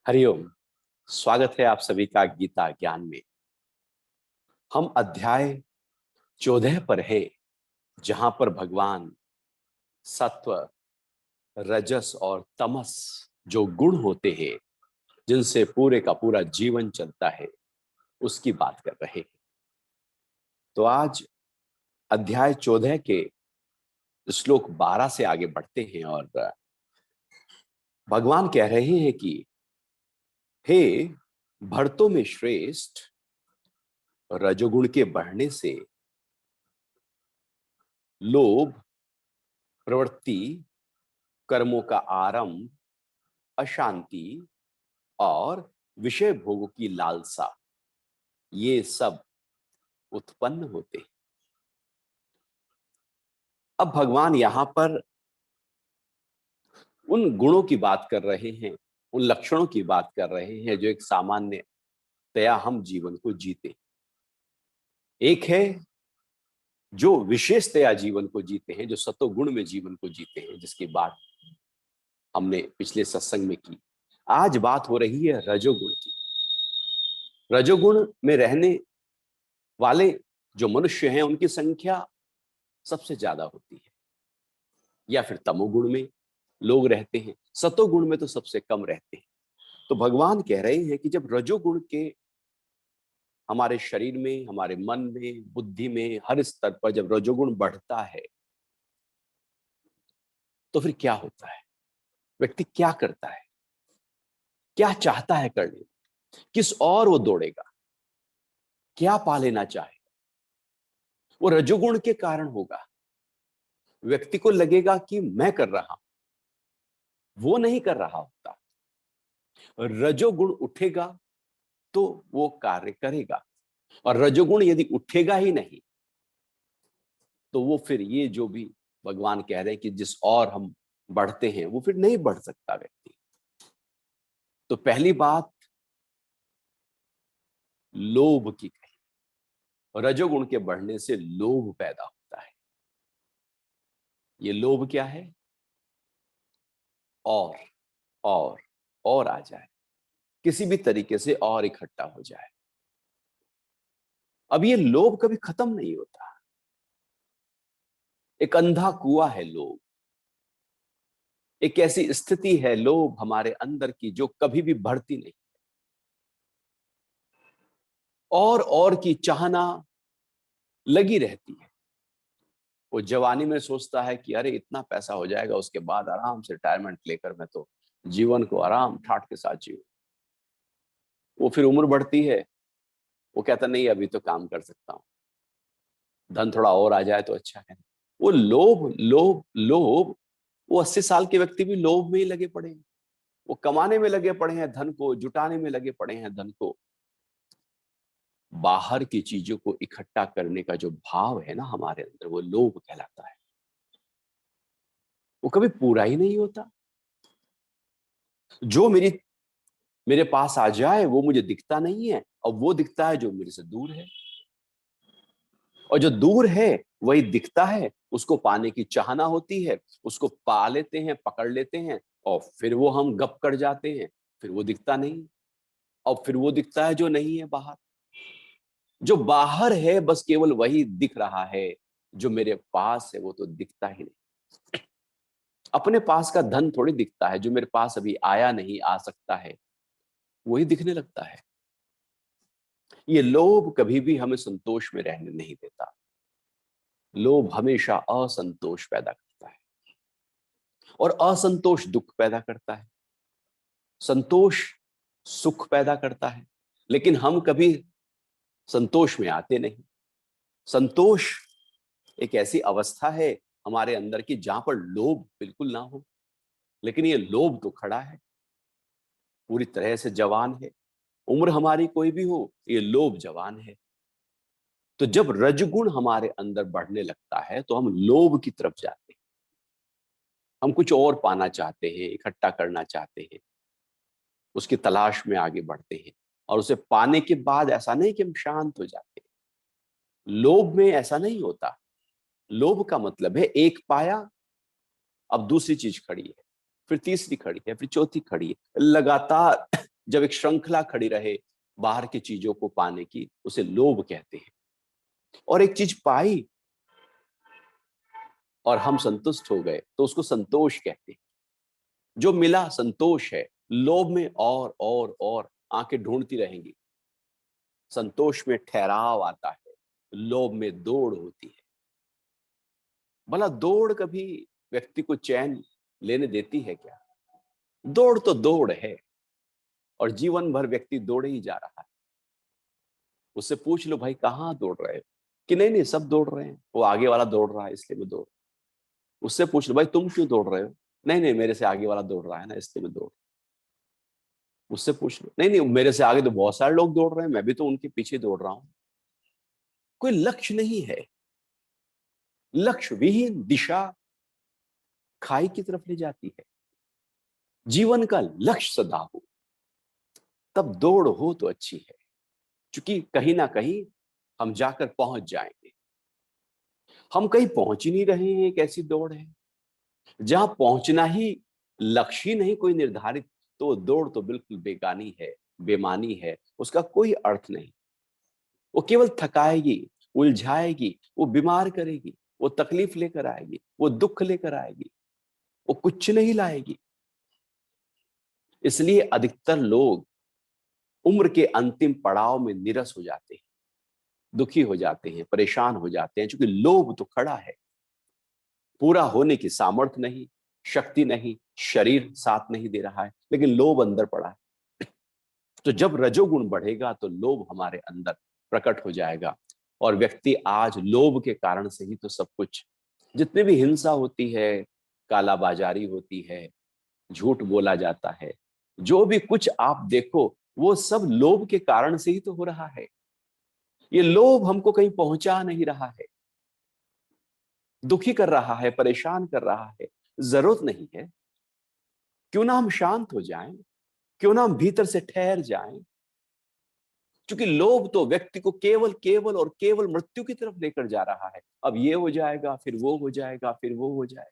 हरिओम। स्वागत है आप सभी का गीता ज्ञान में। हम अध्याय 14 पर है, जहां पर भगवान सत्व, रजस और तमस जो गुण होते हैं, जिनसे पूरे का पूरा जीवन चलता है, उसकी बात कर रहे हैं। तो आज अध्याय 14 के श्लोक 12 से आगे बढ़ते हैं और भगवान कह रहे हैं कि हे भरतों में श्रेष्ठ, रजोगुण के बढ़ने से लोभ, प्रवृत्ति, कर्मों का आरंभ, अशांति और विषय भोगों की लालसा, ये सब उत्पन्न होते हैं। अब भगवान यहां पर उन गुणों की बात कर रहे हैं, उन लक्षणों की बात कर रहे हैं जो एक सामान्य तया हम जीवन को जीते। एक है जो विशेषतया जीवन को जीते हैं, जो सतोगुण में जीवन को जीते हैं, जिसकी बात हमने पिछले सत्संग में की। आज बात हो रही है रजोगुण की। रजोगुण में रहने वाले जो मनुष्य हैं, उनकी संख्या सबसे ज्यादा होती है, या फिर तमोगुण में लोग रहते हैं, सतोगुण में तो सबसे कम रहते हैं। तो भगवान कह रहे हैं कि जब रजोगुण के हमारे शरीर में, हमारे मन में, बुद्धि में, हर स्तर पर जब रजोगुण बढ़ता है, तो फिर क्या होता है? व्यक्ति क्या करता है, क्या चाहता है करने, किस और वो दौड़ेगा, क्या पा लेना चाहे, वो रजोगुण के कारण होगा। व्यक्ति को लगेगा कि मैं कर रहा हूं, वो नहीं कर रहा होता। रजोगुण उठेगा तो वो कार्य करेगा, और रजोगुण यदि उठेगा ही नहीं, तो वो फिर ये जो भी भगवान कह रहे हैं कि जिस और हम बढ़ते हैं, वो फिर नहीं बढ़ सकता व्यक्ति। तो पहली बात लोभ की कही। रजोगुण के बढ़ने से लोभ पैदा होता है। ये लोभ क्या है? और और और आ जाए, किसी भी तरीके से और इकट्ठा हो जाए। अब ये लोभ कभी खत्म नहीं होता। एक अंधा कुआं है लोभ। एक ऐसी स्थिति है लोभ हमारे अंदर की, जो कभी भी बढ़ती नहीं। और की चाहना लगी रहती है। वो जवानी में सोचता है कि अरे इतना पैसा हो जाएगा, उसके बाद आराम से रिटायरमेंट लेकर मैं तो जीवन को आराम ठाट के साथ जीऊं। वो फिर उम्र बढ़ती है, वो कहता नहीं अभी तो काम कर सकता हूं, धन थोड़ा और आ जाए तो अच्छा है। वो लोभ लोभ लोभ। वो 80 साल के व्यक्ति भी लोभ में ही लगे पड़े हैं। वो कमाने में लगे पड़े हैं, धन को जुटाने में लगे पड़े हैं, धन को। बाहर की चीजों को इकट्ठा करने का जो भाव है ना हमारे अंदर, वो लोभ कहलाता है। वो कभी पूरा ही नहीं होता। जो मेरे पास आ जाए वो मुझे दिखता नहीं है, और वो दिखता है जो मेरे से दूर है। और जो दूर है वही दिखता है, उसको पाने की चाहना होती है, उसको पा लेते हैं, पकड़ लेते हैं, और फिर वो हम गप कर जाते हैं। फिर वो दिखता नहीं, और फिर वो दिखता है जो नहीं है बाहर। जो बाहर है बस केवल वही दिख रहा है, जो मेरे पास है वो तो दिखता ही नहीं। अपने पास का धन थोड़ी दिखता है, जो मेरे पास अभी आया नहीं, आ सकता है, वही दिखने लगता है। ये लोभ कभी भी हमें संतोष में रहने नहीं देता। लोभ हमेशा असंतोष पैदा करता है, और असंतोष दुख पैदा करता है, संतोष सुख पैदा करता है। लेकिन हम कभी संतोष में आते नहीं। संतोष एक ऐसी अवस्था है हमारे अंदर की, जहां पर लोभ बिल्कुल ना हो। लेकिन ये लोभ तो खड़ा है, पूरी तरह से जवान है। उम्र हमारी कोई भी हो, ये लोभ जवान है। तो जब रजगुण हमारे अंदर बढ़ने लगता है, तो हम लोभ की तरफ जाते हैं। हम कुछ और पाना चाहते हैं, इकट्ठा करना चाहते हैं, उसकी तलाश में आगे बढ़ते हैं। और उसे पाने के बाद ऐसा नहीं कि हम शांत हो जाते हैं। लोभ में ऐसा नहीं होता। लोभ का मतलब है एक पाया, अब दूसरी चीज खड़ी है, फिर तीसरी खड़ी है, फिर चौथी खड़ी है, लगातार जब एक श्रृंखला खड़ी रहे बाहर की चीजों को पाने की, उसे लोभ कहते हैं। और एक चीज पाई और हम संतुष्ट हो गए तो उसको संतोष कहते हैं। जो मिला संतोष है। लोभ में और आंखें ढूंढती रहेंगी। संतोष में ठहराव आता है, लोभ में दौड़ होती है। भला दौड़ कभी व्यक्ति को चैन लेने देती है क्या? दौड़ तो दौड़ है, और जीवन भर व्यक्ति दौड़े ही जा रहा है। उससे पूछ लो भाई कहाँ दौड़ रहे हो, कि नहीं नहीं सब दौड़ रहे हैं, वो आगे वाला दौड़ रहा है इसलिए मैं दौड़। उससे पूछ लो भाई तुम क्यों दौड़ रहे हो, नहीं नहीं मेरे से आगे वाला दौड़ रहा है ना इसलिए मैं दौड़। उससे पूछ लो, नहीं नहीं मेरे से आगे तो बहुत सारे लोग दौड़ रहे हैं, मैं भी तो उनके पीछे दौड़ रहा हूं। कोई लक्ष्य नहीं है। लक्ष्य विहीन दिशा खाई की तरफ ले जाती है। जीवन का लक्ष्य सदा हो, तब दौड़ हो तो अच्छी है, क्योंकि कहीं ना कहीं हम जाकर पहुंच जाएंगे। हम कहीं पहुंच ही नहीं रहे हैं, एक ऐसी दौड़ है जहां पहुंचना ही लक्ष्य ही नहीं कोई निर्धारित, तो दौड़ तो बिल्कुल बेगानी है, बेमानी है, उसका कोई अर्थ नहीं। वो केवल थकाएगी, उलझाएगी, वो बीमार करेगी, वो तकलीफ लेकर आएगी, वो दुख लेकर आएगी, वो कुछ नहीं लाएगी। इसलिए अधिकतर लोग उम्र के अंतिम पड़ाव में निरस हो जाते हैं, दुखी हो जाते हैं, परेशान हो जाते हैं, क्योंकि लोभ तो खड़ा है। पूरा होने की सामर्थ्य नहीं, शक्ति नहीं, शरीर साथ नहीं दे रहा है, लेकिन लोभ अंदर पड़ा है। तो जब रजोगुण बढ़ेगा तो लोभ हमारे अंदर प्रकट हो जाएगा। और व्यक्ति आज लोभ के कारण से ही तो सब कुछ, जितनी भी हिंसा होती है, कालाबाजारी होती है, झूठ बोला जाता है, जो भी कुछ आप देखो वो सब लोभ के कारण से ही तो हो रहा है। ये लोभ हमको कहीं पहुंचा नहीं रहा है, दुखी कर रहा है, परेशान कर रहा है। जरूरत नहीं है। क्यों ना हम शांत हो जाएं, क्यों ना हम भीतर से ठहर जाएं। क्योंकि लोभ तो व्यक्ति को केवल केवल और केवल मृत्यु की तरफ लेकर जा रहा है। अब ये हो जाएगा, फिर वो हो जाएगा, फिर वो हो जाएगा।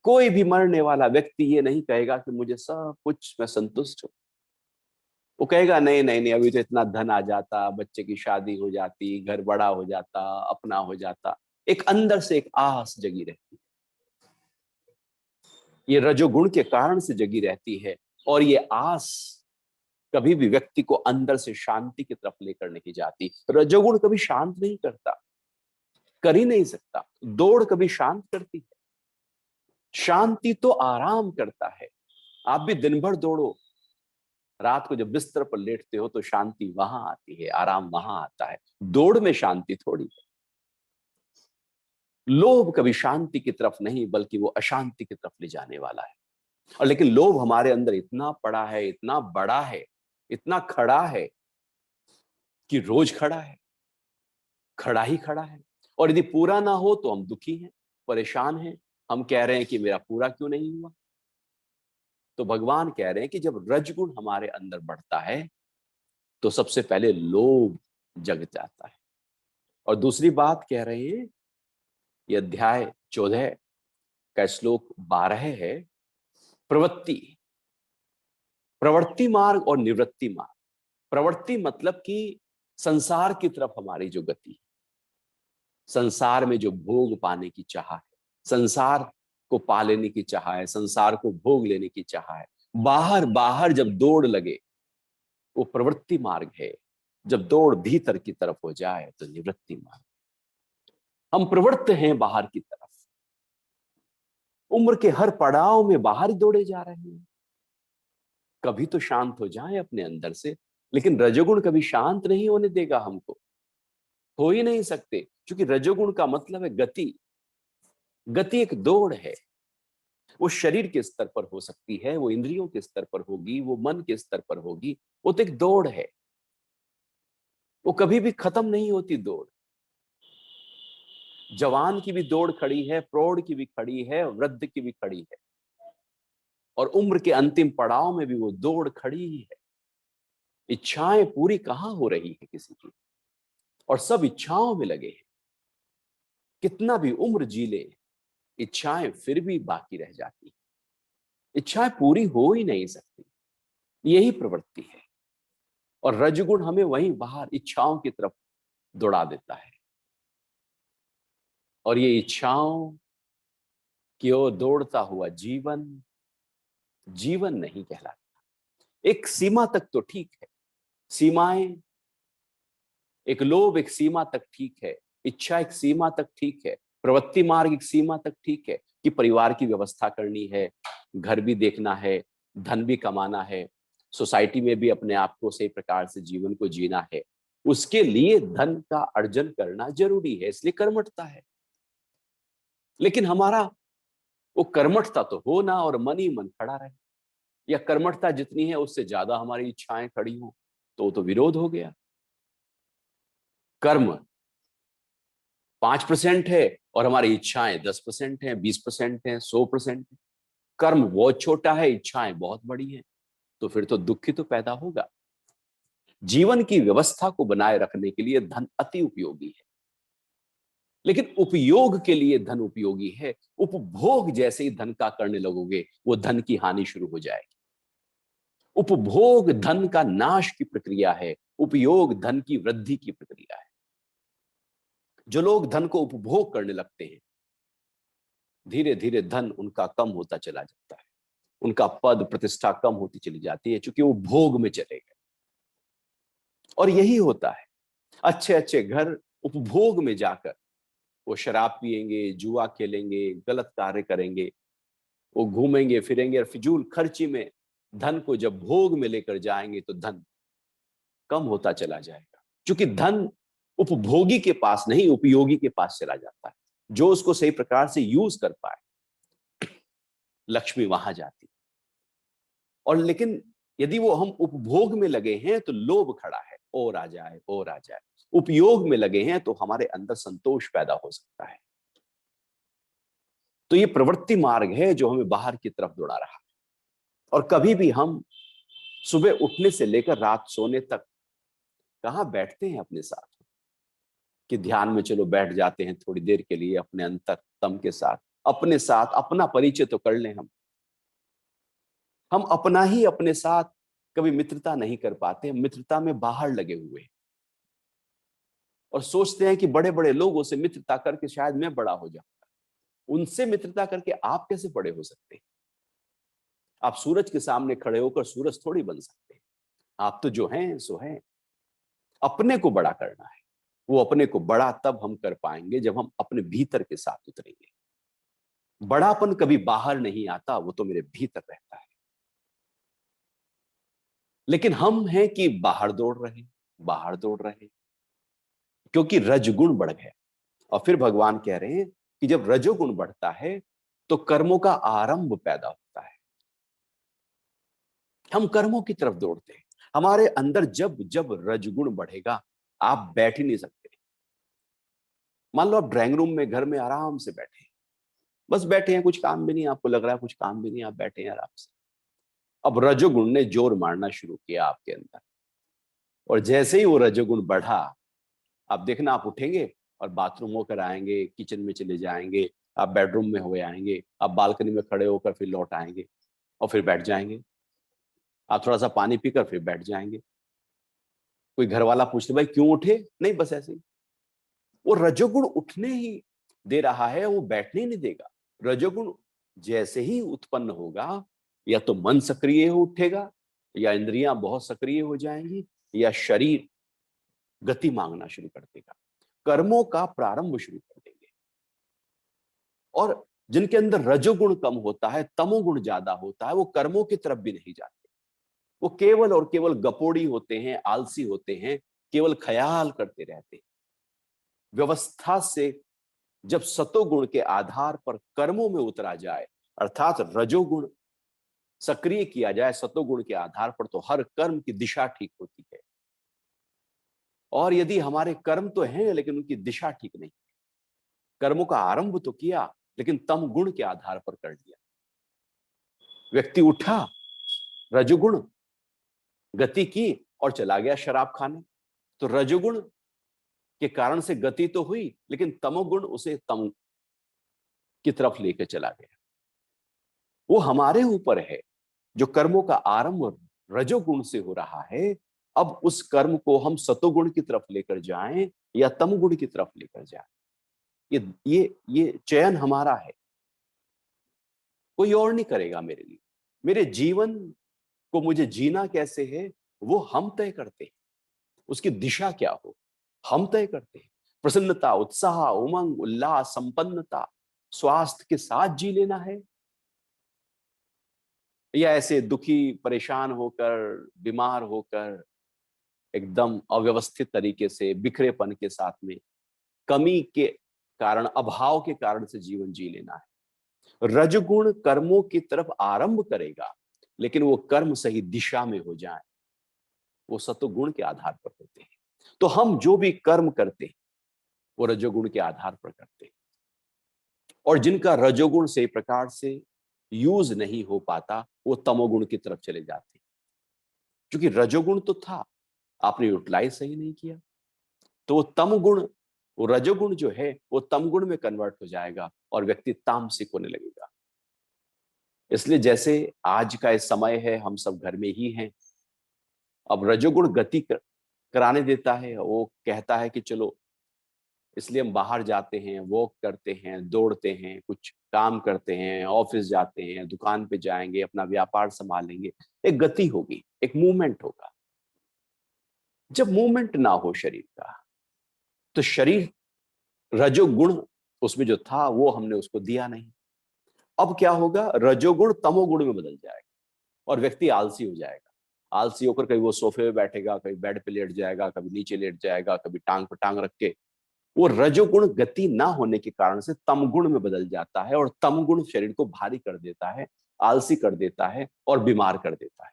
कोई भी मरने वाला व्यक्ति ये नहीं कहेगा कि मुझे सब कुछ मैं संतुष्ट हूं। वो कहेगा नहीं नहीं नहीं, अभी तो इतना धन आ जाता, बच्चे की शादी हो जाती, घर बड़ा हो जाता, अपना हो जाता। एक अंदर से एक आस जगी रहती है। ये रजोगुण के कारण से जगी रहती है। और ये आस कभी भी व्यक्ति को अंदर से शांति की तरफ लेकर नहीं जाती। रजोगुण कभी शांत नहीं करता, कर ही नहीं सकता। दौड़ कभी शांत करती है? शांति तो आराम करता है। आप भी दिन भर दौड़ो, रात को जब बिस्तर पर लेटते हो तो शांति वहां आती है, आराम वहां आता है। दौड़ में शांति थोड़ी है। लोभ कभी शांति की तरफ नहीं, बल्कि वो अशांति की तरफ ले जाने वाला है। और लेकिन लोभ हमारे अंदर इतना पड़ा है, इतना बड़ा है, इतना खड़ा है कि रोज खड़ा है, खड़ा ही खड़ा है। और यदि पूरा ना हो तो हम दुखी हैं, परेशान हैं। हम कह रहे हैं कि मेरा पूरा क्यों नहीं हुआ। तो भगवान कह रहे हैं कि जब रजगुण हमारे अंदर बढ़ता है तो सबसे पहले लोभ जग जाता है। और दूसरी बात कह रहे हैं, ये अध्याय 14 का श्लोक 12 है। प्रवृत्ति, प्रवृत्ति मार्ग और निवृत्ति मार्ग। प्रवृत्ति मतलब कि संसार की तरफ हमारी जो गति है, संसार में जो भोग पाने की चाह है, संसार को पा लेने की चाह है, संसार को भोग लेने की चाह है, बाहर बाहर जब दौड़ लगे वो प्रवृत्ति मार्ग है। जब दौड़ भीतर की तरफ हो जाए तो निवृत्ति मार्ग। हम प्रवृत्त हैं बाहर की तरफ, उम्र के हर पड़ाव में बाहर दौड़े जा रहे हैं। कभी तो शांत हो जाए अपने अंदर से। लेकिन रजोगुण कभी शांत नहीं होने देगा हमको, हो ही नहीं सकते। क्योंकि रजोगुण का मतलब है गति। गति एक दौड़ है। वो शरीर के स्तर पर हो सकती है, वो इंद्रियों के स्तर पर होगी, वो मन के स्तर पर होगी। वो तो एक दौड़ है, वो कभी भी खत्म नहीं होती दौड़। जवान की भी दौड़ खड़ी है, प्रौढ़ की भी खड़ी है, वृद्ध की भी खड़ी है। और उम्र के अंतिम पड़ाव में भी वो दौड़ खड़ी ही है। इच्छाएं पूरी कहां हो रही है किसी की, और सब इच्छाओं में लगे हैं। कितना भी उम्र जी ले, इच्छाएं फिर भी बाकी रह जाती। इच्छाएं पूरी हो ही नहीं सकती। यही प्रवृत्ति है। और रजगुण हमें वहीं बाहर इच्छाओं की तरफ दौड़ा देता है, और ये इच्छाओं की ओर दौड़ता हुआ जीवन जीवन नहीं कहलाता। एक सीमा तक तो ठीक है, सीमाएं, एक लोभ एक सीमा तक ठीक है, इच्छा एक सीमा तक ठीक है, प्रवृत्ति मार्ग एक सीमा तक ठीक है कि परिवार की व्यवस्था करनी है, घर भी देखना है, धन भी कमाना है, सोसाइटी में भी अपने आप को सही प्रकार से जीवन को जीना है, उसके लिए धन का अर्जन करना जरूरी है, इसलिए कर्मठता है। लेकिन हमारा वो कर्मठता तो हो ना, और मन ही मन खड़ा रहे, या कर्मठता जितनी है उससे ज्यादा हमारी इच्छाएं खड़ी हो, तो विरोध हो गया। कर्म 5% है और हमारी इच्छाएं 10% हैं, 20% हैं, 100% है। कर्म बहुत छोटा है, इच्छाएं बहुत बड़ी हैं, तो फिर तो दुख ही तो पैदा होगा। जीवन की व्यवस्था को बनाए रखने के लिए धन अति उपयोगी है, लेकिन उपयोग के लिए धन उपयोगी है। उपभोग जैसे ही धन का करने लगोगे, वो धन की हानि शुरू हो जाएगी। उपभोग धन का नाश की प्रक्रिया है, उपयोग धन की वृद्धि की प्रक्रिया है। जो लोग धन को उपभोग करने लगते हैं, धीरे धीरे धन उनका कम होता चला जाता है, उनका पद प्रतिष्ठा कम होती चली जाती है, क्योंकि वो भोग में चले गए। और यही होता है, अच्छे अच्छे घर उपभोग में जाकर वो शराब पिएंगे, जुआ खेलेंगे, गलत कार्य करेंगे, वो घूमेंगे फिरेंगे, और फिजूल खर्ची में धन को जब भोग में लेकर जाएंगे तो धन कम होता चला जाएगा, क्योंकि धन उपभोगी के पास नहीं, उपयोगी के पास चला जाता है। जो उसको सही प्रकार से यूज कर पाए, लक्ष्मी वहां जाती। और लेकिन यदि वो हम उपभोग में लगे हैं तो लोभ खड़ा है, और आ जाए और आ जाए। उपयोग में लगे हैं तो हमारे अंदर संतोष पैदा हो सकता है। तो ये प्रवृत्ति मार्ग है जो हमें बाहर की तरफ दौड़ा रहा है। और कभी भी हम सुबह उठने से लेकर रात सोने तक कहां बैठते हैं अपने साथ, कि ध्यान में चलो बैठ जाते हैं थोड़ी देर के लिए अपने अंतरतम के साथ, अपने साथ अपना परिचय तो कर लें। हम अपना ही अपने साथ कभी मित्रता नहीं कर पाते, मित्रता में बाहर लगे हुए, और सोचते हैं कि बड़े बड़े लोगों से मित्रता करके शायद मैं बड़ा हो जाऊंगा। उनसे मित्रता करके आप कैसे बड़े हो सकते हैं? आप सूरज के सामने खड़े होकर सूरज थोड़ी बन सकते हैं। आप तो जो हैं सो हैं। अपने को बड़ा करना है, वो अपने को बड़ा तब हम कर पाएंगे जब हम अपने भीतर के साथ उतरेंगे। बड़ापन कभी बाहर नहीं आता, वो तो मेरे भीतर रहता है। लेकिन हम हैं कि बाहर दौड़ रहे, बाहर दौड़ रहे, क्योंकि रजगुण बढ़ गया। और फिर भगवान कह रहे हैं कि जब रजोगुण बढ़ता है तो कर्मों का आरंभ पैदा होता है, हम कर्मों की तरफ दौड़ते हैं। हमारे अंदर जब जब रजगुण बढ़ेगा, आप बैठ ही नहीं सकते। मान लो आप ड्राइंग रूम में घर में आराम से बैठे, बस बैठे हैं, कुछ काम भी नहीं, आपको लग रहा है कुछ काम भी नहीं, आप बैठे हैं आराम से। अब रजोगुण ने जोर मारना शुरू किया आपके अंदर, और जैसे ही वो रजोगुण बढ़ा, आप देखना आप उठेंगे और बाथरूम होकर आएंगे, किचन में चले जाएंगे, आप बेडरूम में हो आएंगे, आप बालकनी में खड़े होकर फिर लौट आएंगे और फिर बैठ जाएंगे, आप थोड़ा सा पानी पीकर फिर बैठ जाएंगे। कोई घर वाला पूछते भाई क्यों उठे, नहीं बस ऐसे ही। वो रजोगुण उठने ही दे रहा है, वो बैठने ही नहीं देगा। रजोगुण जैसे ही उत्पन्न होगा, या तो मन सक्रिय हो उठेगा, या इंद्रियां बहुत सक्रिय हो जाएंगी, या शरीर गति मांगना शुरू कर देगा, कर्मों का प्रारंभ शुरू कर देंगे। और जिनके अंदर रजोगुण कम होता है, तमोगुण ज्यादा होता है, वो कर्मों की तरफ भी नहीं जाते। वो केवल और केवल गपोड़ी होते हैं, आलसी होते हैं, केवल ख्याल करते रहते हैं। व्यवस्था से जब सतोगुण के आधार पर कर्मों में उतरा जाए, अर्थात रजोगुण सक्रिय किया जाए सतोगुण के आधार पर, तो हर कर्म की दिशा ठीक होती है। और यदि हमारे कर्म तो हैं लेकिन उनकी दिशा ठीक नहीं, कर्मों का आरंभ तो किया लेकिन तम गुण के आधार पर कर लिया। व्यक्ति उठा, रजोगुण गति की और चला गया शराब खाने, तो रजोगुण के कारण से गति तो हुई, लेकिन तमोगुण उसे तम की तरफ लेकर चला गया। वो हमारे ऊपर है जो कर्मों का आरंभ रजोगुण से हो रहा है, अब उस कर्म को हम सतोगुण की तरफ लेकर जाएं या तमगुण की तरफ लेकर जाएं, ये चयन हमारा है, कोई और नहीं करेगा मेरे लिए। मेरे जीवन को मुझे जीना कैसे है वो हम तय करते हैं, उसकी दिशा क्या हो हम तय करते हैं। प्रसन्नता, उत्साह, उमंग, उल्लास, संपन्नता, स्वास्थ्य के साथ जी लेना है, या ऐसे दुखी, परेशान होकर, बीमार होकर, एकदम अव्यवस्थित तरीके से, बिखरेपन के साथ में, कमी के कारण, अभाव के कारण से जीवन जी लेना है। रजगुण कर्मों की तरफ आरंभ करेगा, लेकिन वो कर्म सही दिशा में हो जाए, वो सत्वगुण के आधार पर होते हैं। तो हम जो भी कर्म करते हैं वो रजोगुण के आधार पर करते हैं, और जिनका रजोगुण सही प्रकार से यूज नहीं हो पाता वो तमोगुण की तरफ चले जाते हैं। क्योंकि रजोगुण तो था, आपने यूटिलाइज सही नहीं किया, तो वो तमगुण, वो रजोगुण जो है वो तमगुण में कन्वर्ट हो जाएगा और व्यक्ति तामसिक होने लगेगा। इसलिए जैसे आज का इस समय है, हम सब घर में ही हैं, अब रजोगुण गति कराने देता है, वो कहता है कि चलो, इसलिए हम बाहर जाते हैं, वॉक करते हैं, दौड़ते हैं, कुछ काम करते हैं, ऑफिस जाते हैं, दुकान पे जाएंगे, अपना व्यापार संभालेंगे, एक गति होगी, एक मूवमेंट होगा। जब मूवमेंट ना हो शरीर का, तो शरीर रजोगुण उसमें जो था वो हमने उसको दिया नहीं। अब क्या होगा, रजोगुण तमोगुण में बदल जाएगा और व्यक्ति आलसी हो जाएगा। आलसी होकर कभी वो सोफे पे बैठेगा, कभी बेड पे लेट जाएगा, कभी नीचे लेट जाएगा, कभी टांग पर टांग रख के। वो रजोगुण गति ना होने के कारण से तमगुण में बदल जाता है, और तमगुण शरीर को भारी कर देता है, आलसी कर देता है और बीमार कर देता है।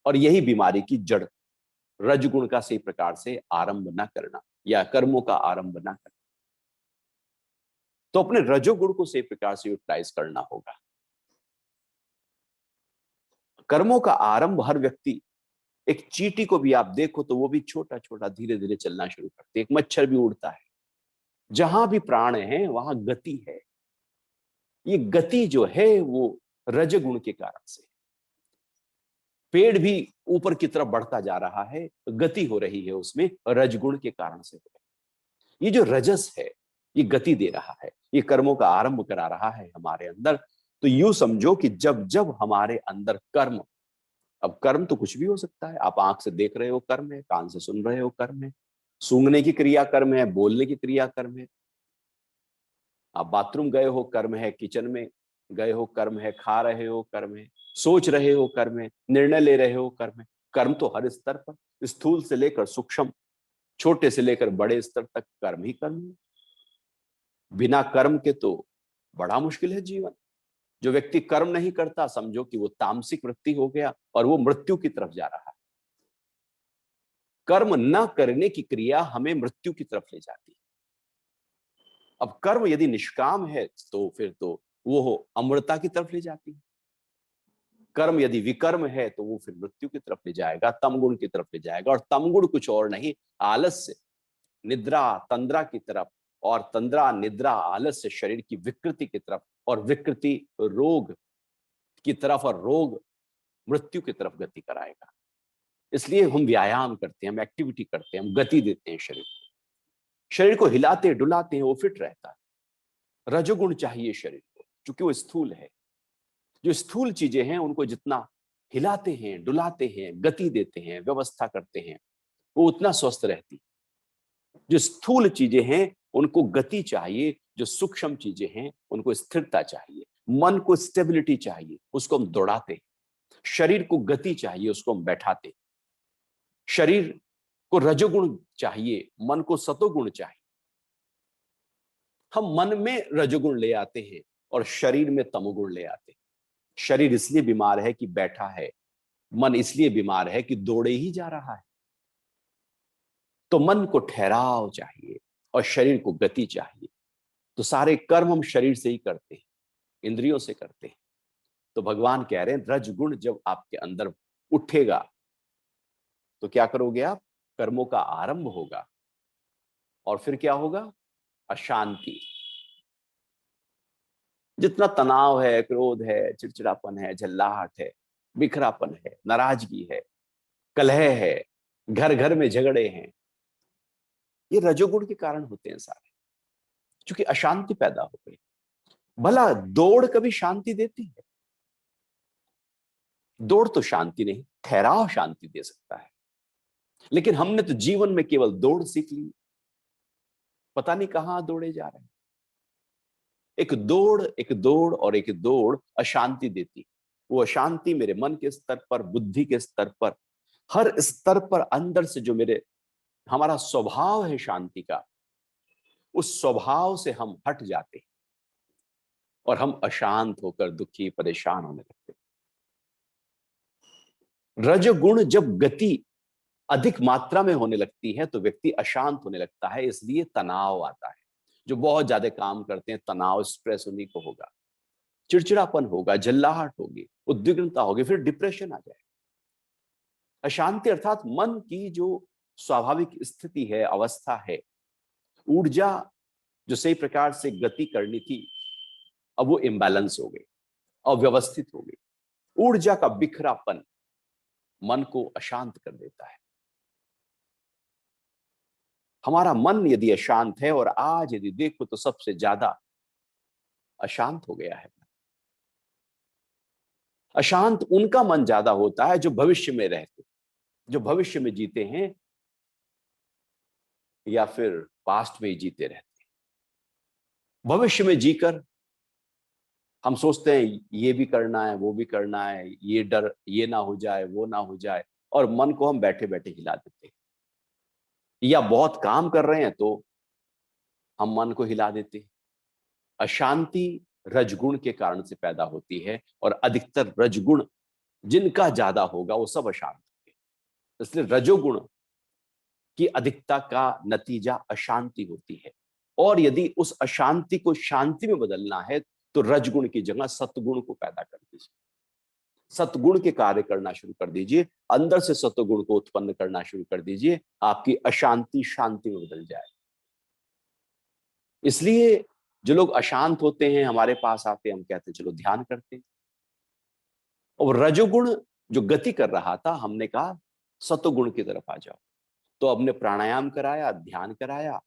और यही बीमारी की जड़, रजगुण का सही प्रकार से आरंभ न करना या कर्मों का आरंभ न करना। तो अपने रजोगुण को सही प्रकार से यूटिलाइज करना होगा। कर्मों का आरंभ हर व्यक्ति, एक चींटी को भी आप देखो तो वो भी छोटा छोटा धीरे धीरे चलना शुरू करती है, एक मच्छर भी उड़ता है। जहां भी प्राण है वहां गति है। ये गति जो है वो रजगुण के कारण से, पेड़ भी ऊपर की तरफ बढ़ता जा रहा है, गति हो रही है उसमें, रजगुण के कारण से हो रही है। ये जो रजस है ये गति दे रहा है, ये कर्मों का आरंभ करा रहा है हमारे अंदर। तो यूं समझो कि जब जब हमारे अंदर कर्म, अब कर्म तो कुछ भी हो सकता है, आप आंख से देख रहे हो कर्म है, कान से सुन रहे हो कर्म है, सूंघने की क्रिया कर्म है, बोलने की क्रिया कर्म है, आप बाथरूम गए हो कर्म है, किचन में गए हो कर्म है, खा रहे हो कर्म है, सोच रहे हो कर्म है, निर्णय ले रहे हो कर्म है। कर्म तो हर स्तर पर, स्थूल से लेकर सूक्ष्म, छोटे से लेकर बड़े स्तर तक कर्म ही कर्म है। बिना कर्म के तो बड़ा मुश्किल है जीवन। जो व्यक्ति कर्म नहीं करता, समझो कि वो तामसिक वृत्ति हो गया और वो मृत्यु की तरफ जा रहा है। कर्म न करने की क्रिया हमें मृत्यु की तरफ ले जाती है। अब कर्म यदि निष्काम है तो फिर तो वो अमृता की तरफ ले जाती है। कर्म यदि विकर्म है तो वो फिर मृत्यु की तरफ ले जाएगा, तमगुण की तरफ ले जाएगा। और तमगुण कुछ और नहीं, आलस्य, निद्रा, तंद्रा की तरफ, और तंद्रा, निद्रा, आलस्य शरीर की विकृति की तरफ, और विकृति रोग की तरफ, और रोग मृत्यु की तरफ गति कराएगा। इसलिए हम व्यायाम करते हैं, हम एक्टिविटी करते हैं, हम गति देते हैं शरीर को, शरीर को हिलाते डुलाते हैं, वो फिट रहता है। रजोगुण चाहिए शरीर को, क्योंकि वो स्थूल है। जो स्थूल चीजें हैं उनको जितना हिलाते हैं, डुलाते हैं, गति देते हैं, व्यवस्था करते हैं, वो उतना स्वस्थ रहती। जो स्थूल चीजें हैं उनको गति चाहिए, जो सूक्ष्म चीजें हैं उनको स्थिरता चाहिए। मन को स्टेबिलिटी चाहिए, उसको हम दौड़ाते। शरीर को गति चाहिए, उसको हम बैठाते। शरीर को रजोगुण चाहिए, मन को सतोगुण चाहिए। हम मन में रजोगुण ले आते हैं और शरीर में तमोगुण ले आते हैं। शरीर इसलिए बीमार है कि बैठा है, मन इसलिए बीमार है कि दौड़े ही जा रहा है। तो मन को ठहराव चाहिए और शरीर को गति चाहिए। तो सारे कर्म हम शरीर से ही करते हैं, इंद्रियों से करते हैं। तो भगवान कह रहे हैं रजगुण जब आपके अंदर उठेगा तो क्या करोगे आप, कर्मों का आरंभ होगा, और फिर क्या होगा, अशांति। जितना तनाव है, क्रोध है, चिड़चिड़ापन है, झल्लाहट है, बिखरापन है, नाराजगी है, कलह है, घर घर में झगड़े हैं। ये रजोगुण के कारण होते हैं सारे, क्योंकि अशांति पैदा हो गई। भला दौड़ कभी शांति देती है? दौड़ तो शांति नहीं, ठहराव शांति दे सकता है। लेकिन हमने तो जीवन में केवल दौड़ सीख ली, पता नहीं कहां दौड़े जा रहे हैं। एक दौड़, एक दौड़ और एक दौड़ अशांति देती। वो अशांति मेरे मन के स्तर पर, बुद्धि के स्तर पर, हर स्तर पर अंदर से जो मेरे हमारा स्वभाव है शांति का, उस स्वभाव से हम हट जाते हैं और हम अशांत होकर दुखी परेशान होने लगते हैं। रजोगुण जब गति अधिक मात्रा में होने लगती है तो व्यक्ति अशांत होने लगता है, इसलिए तनाव आता है। जो बहुत ज्यादा काम करते हैं, तनाव, स्ट्रेस उन्हीं को होगा, चिड़चिड़ापन होगा, झल्लाहट होगी, उद्विग्नता होगी, फिर डिप्रेशन आ जाए। अशांति अर्थात मन की जो स्वाभाविक स्थिति है, अवस्था है, ऊर्जा जो सही प्रकार से गति करनी थी, अब वो इम्बैलेंस हो गई, अव्यवस्थित हो गई। ऊर्जा का बिखरापन मन को अशांत कर देता है। हमारा मन यदि अशांत है, और आज यदि देखो तो सबसे ज्यादा अशांत हो गया है। अशांत उनका मन ज्यादा होता है जो भविष्य में रहते, जो भविष्य में जीते हैं या फिर पास्ट में ही जीते रहते हैं। भविष्य में जीकर हम सोचते हैं ये भी करना है, वो भी करना है, ये डर, ये ना हो जाए, वो ना हो जाए, और मन को हम बैठे बैठे हिला देते हैं। या बहुत काम कर रहे हैं तो हम मन को हिला देते हैं। अशांति रजगुण के कारण से पैदा होती है, और अधिकतर रजगुण जिनका ज्यादा होगा वो सब अशांत होंगे। इसलिए रजोगुण की अधिकता का नतीजा अशांति होती है। और यदि उस अशांति को शांति में बदलना है तो रजगुण की जगह सतगुण को पैदा कर दीजिए, सतगुण के कार्य करना शुरू कर दीजिए, अंदर से सतगुण को उत्पन्न करना शुरू कर दीजिए, आपकी अशांति शांति में बदल जाए। इसलिए जो लोग अशांत होते हैं हमारे पास आते हैं, हम कहते हैं चलो ध्यान करते हैं। और रजोगुण जो गति कर रहा था, हमने कहा सतोगुण की तरफ आ जाओ। तो हमने प्राणायाम कराया, ध्यान कराया,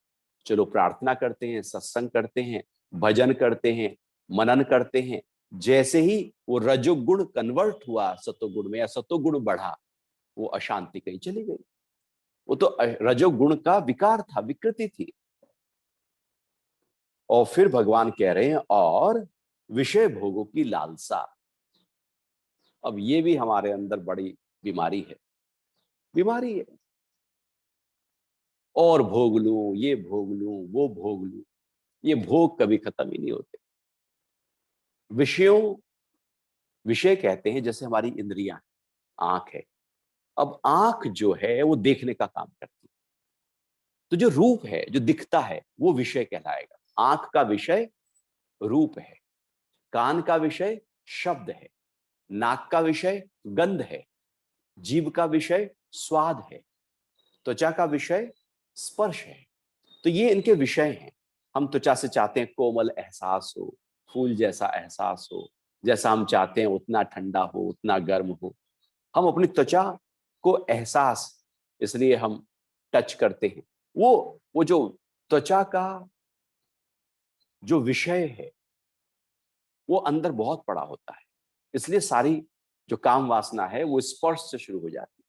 चलो प्रार्थना करते हैं, सत्संग करते हैं, भजन करते हैं, मनन करते हैं। जैसे ही वो रजोगुण कन्वर्ट हुआ सतोगुण में, या सतोगुण बढ़ा, वो अशांति कहीं चली गई। वो तो रजोगुण का विकार था, विकृति थी। और फिर भगवान कह रहे हैं और विषय भोगों की लालसा। अब ये भी हमारे अंदर बड़ी बीमारी है, बीमारी है। और भोग लूं, ये भोग लूं, वो भोग लूं, ये भोग कभी खत्म ही नहीं होते। विषयों, विषय कहते हैं जैसे हमारी इंद्रियां, आंख है। अब आंख जो है वो देखने का काम करती है, तो जो रूप है, जो दिखता है, वो विषय कहलाएगा। आंख का विषय रूप है, कान का विषय शब्द है, नाक का विषय गंध है, जीभ का विषय स्वाद है, त्वचा का विषय स्पर्श है। तो ये इनके विषय हैं। हम त्वचा से चाहते हैं कोमल एहसास हो, फूल जैसा एहसास हो, जैसा हम चाहते हैं उतना ठंडा हो, उतना गर्म हो। हम अपनी त्वचा को एहसास, इसलिए हम टच करते हैं। वो जो त्वचा का जो विषय है वो अंदर बहुत बड़ा होता है। इसलिए सारी जो काम वासना है वो स्पर्श से शुरू हो जाती है।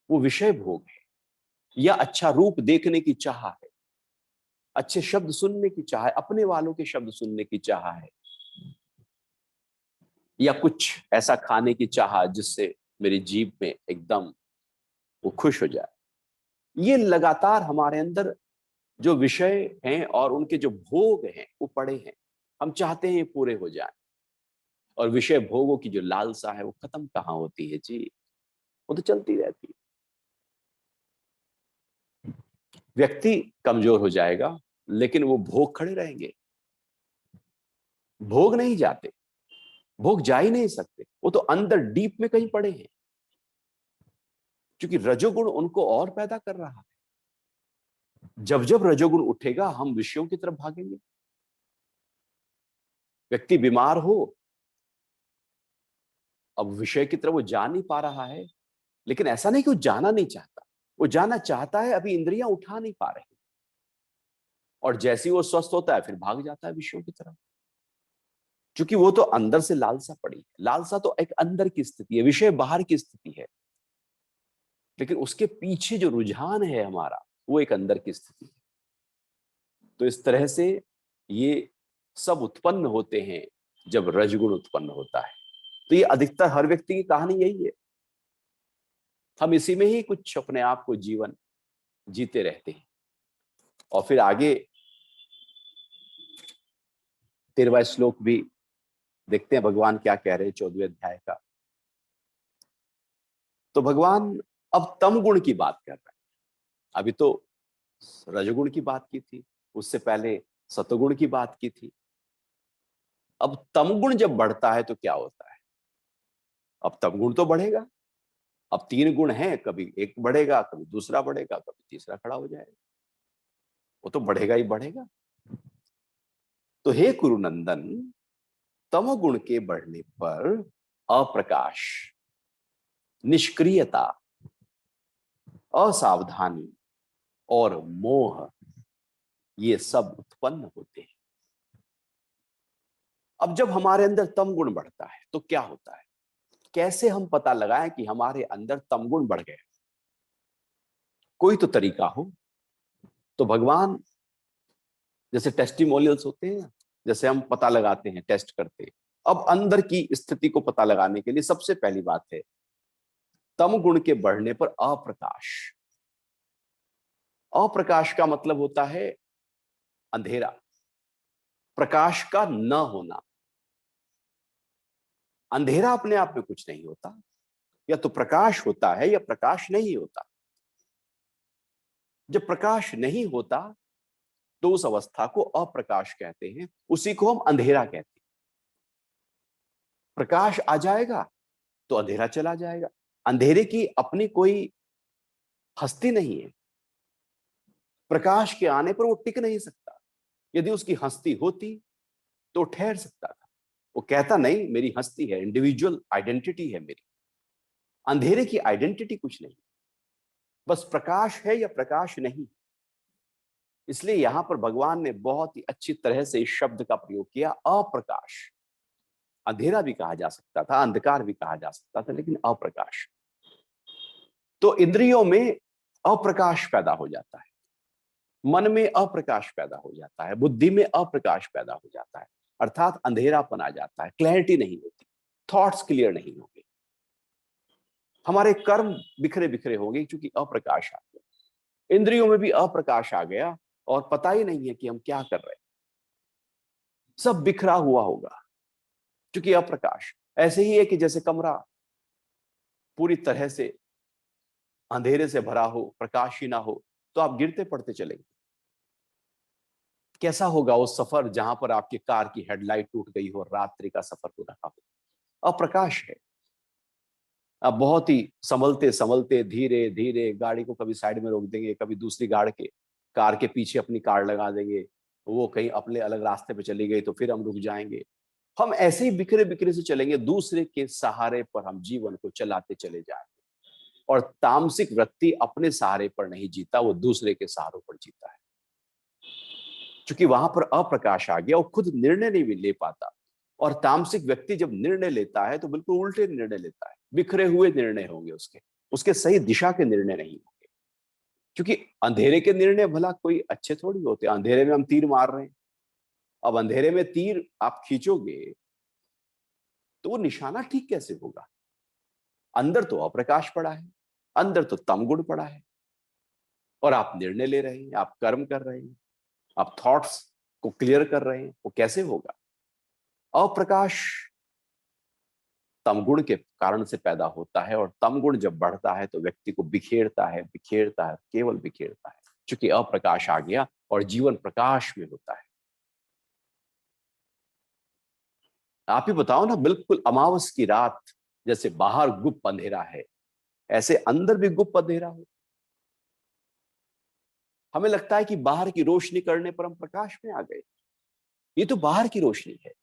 वो विषय भोग है, या अच्छा रूप देखने की चाह है, अच्छे शब्द सुनने की चाह है, अपने वालों के शब्द सुनने की चाह है, या कुछ ऐसा खाने की चाह जिससे मेरी जीभ में एकदम वो खुश हो जाए। ये लगातार हमारे अंदर जो विषय हैं और उनके जो भोग हैं वो पड़े हैं। हम चाहते हैं ये पूरे हो जाए। और विषय भोगों की जो लालसा है वो खत्म कहाँ होती है जी, वो तो चलती रहती है। व्यक्ति कमजोर हो जाएगा लेकिन वो भोग खड़े रहेंगे। भोग नहीं जाते, भोग जा ही नहीं सकते, वो तो अंदर डीप में कहीं पड़े हैं, क्योंकि रजोगुण उनको और पैदा कर रहा है। जब जब रजोगुण उठेगा हम विषयों की तरफ भागेंगे। व्यक्ति बीमार हो अब विषय की तरफ वो जा नहीं पा रहा है, लेकिन ऐसा नहीं कि वो जाना नहीं चाहता, वो जाना चाहता है, अभी इंद्रियां उठा नहीं पा रही। और जैसे ही वो स्वस्थ होता है फिर भाग जाता है विषयों की तरफ, क्योंकि वो तो अंदर से लालसा पड़ी है। लालसा तो एक अंदर की स्थिति है, विषय बाहर की स्थिति है, लेकिन उसके पीछे जो रुझान है हमारा, वो एक अंदर की स्थिति है। तो इस तरह से ये सब उत्पन्न होते हैं जब रजगुण उत्पन्न होता है। तो ये अधिकतर हर व्यक्ति की कहानी यही है। हम इसी में ही कुछ अपने आप को जीवन जीते रहते हैं। और फिर आगे 13वां श्लोक भी देखते हैं भगवान क्या कह रहे हैं 14वें अध्याय का। तो भगवान अब तम गुण की बात कर रहे हैं। अभी तो रजगुण की बात की थी, उससे पहले सतगुण की बात की थी। अब तमगुण जब बढ़ता है तो क्या होता है? अब तमगुण तो बढ़ेगा। अब 3 गुण हैं, कभी एक बढ़ेगा, कभी दूसरा बढ़ेगा, कभी तीसरा खड़ा हो जाएगा। वो तो बढ़ेगा ही बढ़ेगा। तो हे कुरुनंदन, तमगुण के बढ़ने पर अप्रकाश, निष्क्रियता, असावधानी और मोह, ये सब उत्पन्न होते हैं। अब जब हमारे अंदर तम गुण बढ़ता है तो क्या होता है? कैसे हम पता लगाएं कि हमारे अंदर तम गुण बढ़ गए? कोई तो तरीका हो। तो भगवान, जैसे टेस्टिमोनियल्स होते हैं, जैसे हम पता लगाते हैं, टेस्ट करते हैं। अब अंदर की स्थिति को पता लगाने के लिए सबसे पहली बात है तम गुण के बढ़ने पर अप्रकाश। अप्रकाश का मतलब होता है अंधेरा, प्रकाश का न होना। अंधेरा अपने आप में कुछ नहीं होता, या तो प्रकाश होता है या प्रकाश नहीं होता। जब प्रकाश नहीं होता तो उस अवस्था को अप्रकाश कहते हैं, उसी को हम अंधेरा कहते हैं। प्रकाश आ जाएगा तो अंधेरा चला जाएगा। अंधेरे की अपनी कोई हस्ती नहीं है। प्रकाश के आने पर वो टिक नहीं सकता। यदि उसकी हस्ती होती तो ठहर सकता था। वो कहता नहीं मेरी हस्ती है, इंडिविजुअल आइडेंटिटी है मेरी। अंधेरे की आइडेंटिटी कुछ नहीं, बस प्रकाश है या प्रकाश नहीं। इसलिए यहां पर भगवान ने बहुत ही अच्छी तरह से इस शब्द का प्रयोग किया, अप्रकाश। अंधेरा भी कहा जा सकता था, अंधकार भी कहा जा सकता था, लेकिन अप्रकाश। तो इंद्रियों में अप्रकाश पैदा हो जाता है, मन में अप्रकाश पैदा हो जाता है, बुद्धि में अप्रकाश पैदा हो जाता है, अर्थात अंधेरापन आ जाता है, क्लैरिटी नहीं होती, थॉट्स क्लियर नहीं होंगे, हमारे कर्म बिखरे बिखरे होंगे, क्योंकि अप्रकाश आ गया। इंद्रियों में भी अप्रकाश आ गया और पता ही नहीं है कि हम क्या कर रहे हैं, सब बिखरा हुआ होगा क्योंकि अप्रकाश। ऐसे ही है कि जैसे कमरा पूरी तरह से अंधेरे से भरा हो, प्रकाश ही ना हो, तो आप गिरते पड़ते चलेंगे। कैसा होगा वो सफर जहां पर आपकी कार की हेडलाइट टूट गई हो, रात्रि का सफर हो रहा हो, अप्रकाश है। आप बहुत ही संभलते संभलते धीरे धीरे गाड़ी को कभी साइड में रोक देंगे, कभी दूसरी कार के पीछे अपनी कार लगा देंगे, वो कहीं अपने अलग रास्ते पे चली गई तो फिर हम रुक जाएंगे। हम ऐसे ही बिखरे बिखरे से चलेंगे, दूसरे के सहारे पर हम जीवन को चलाते चले जाएंगे। और तामसिक व्यक्ति अपने सहारे पर नहीं जीता, वो दूसरे के सहारों पर जीता है। क्योंकि वहां पर अप्रकाश आ गया, वो खुद निर्णय नहीं ले पाता। और तामसिक व्यक्ति जब निर्णय लेता है तो बिल्कुल उल्टे निर्णय लेता है, बिखरे हुए निर्णय होंगे उसके, उसके सही दिशा के निर्णय नहीं होंगे। क्योंकि अंधेरे के निर्णय भला कोई अच्छे थोड़ी होते। अंधेरे में हम तीर मार रहे हैं, अब अंधेरे में तीर आप खींचोगे तो वो निशाना ठीक कैसे होगा? अंदर तो अप्रकाश पड़ा है, अंदर तो तमगुण पड़ा है, और आप निर्णय ले रहे हैं, आप कर्म कर रहे हैं, आप थॉट्स को क्लियर कर रहे हैं, वो कैसे होगा? अप्रकाश तमगुण के कारण से पैदा होता है, और तमगुण जब बढ़ता है तो व्यक्ति को बिखेरता है, बिखेरता है, केवल बिखेरता है, क्योंकि अप्रकाश आ गया और जीवन प्रकाश में होता है। आप ही बताओ ना, बिल्कुल अमावस की रात जैसे बाहर गुप्त अंधेरा है, ऐसे अंदर भी गुप्त अंधेरा हो। हमें लगता है कि बाहर की रोशनी करने पर हम प्रकाश में आ गए, ये तो बाहर की रोशनी है।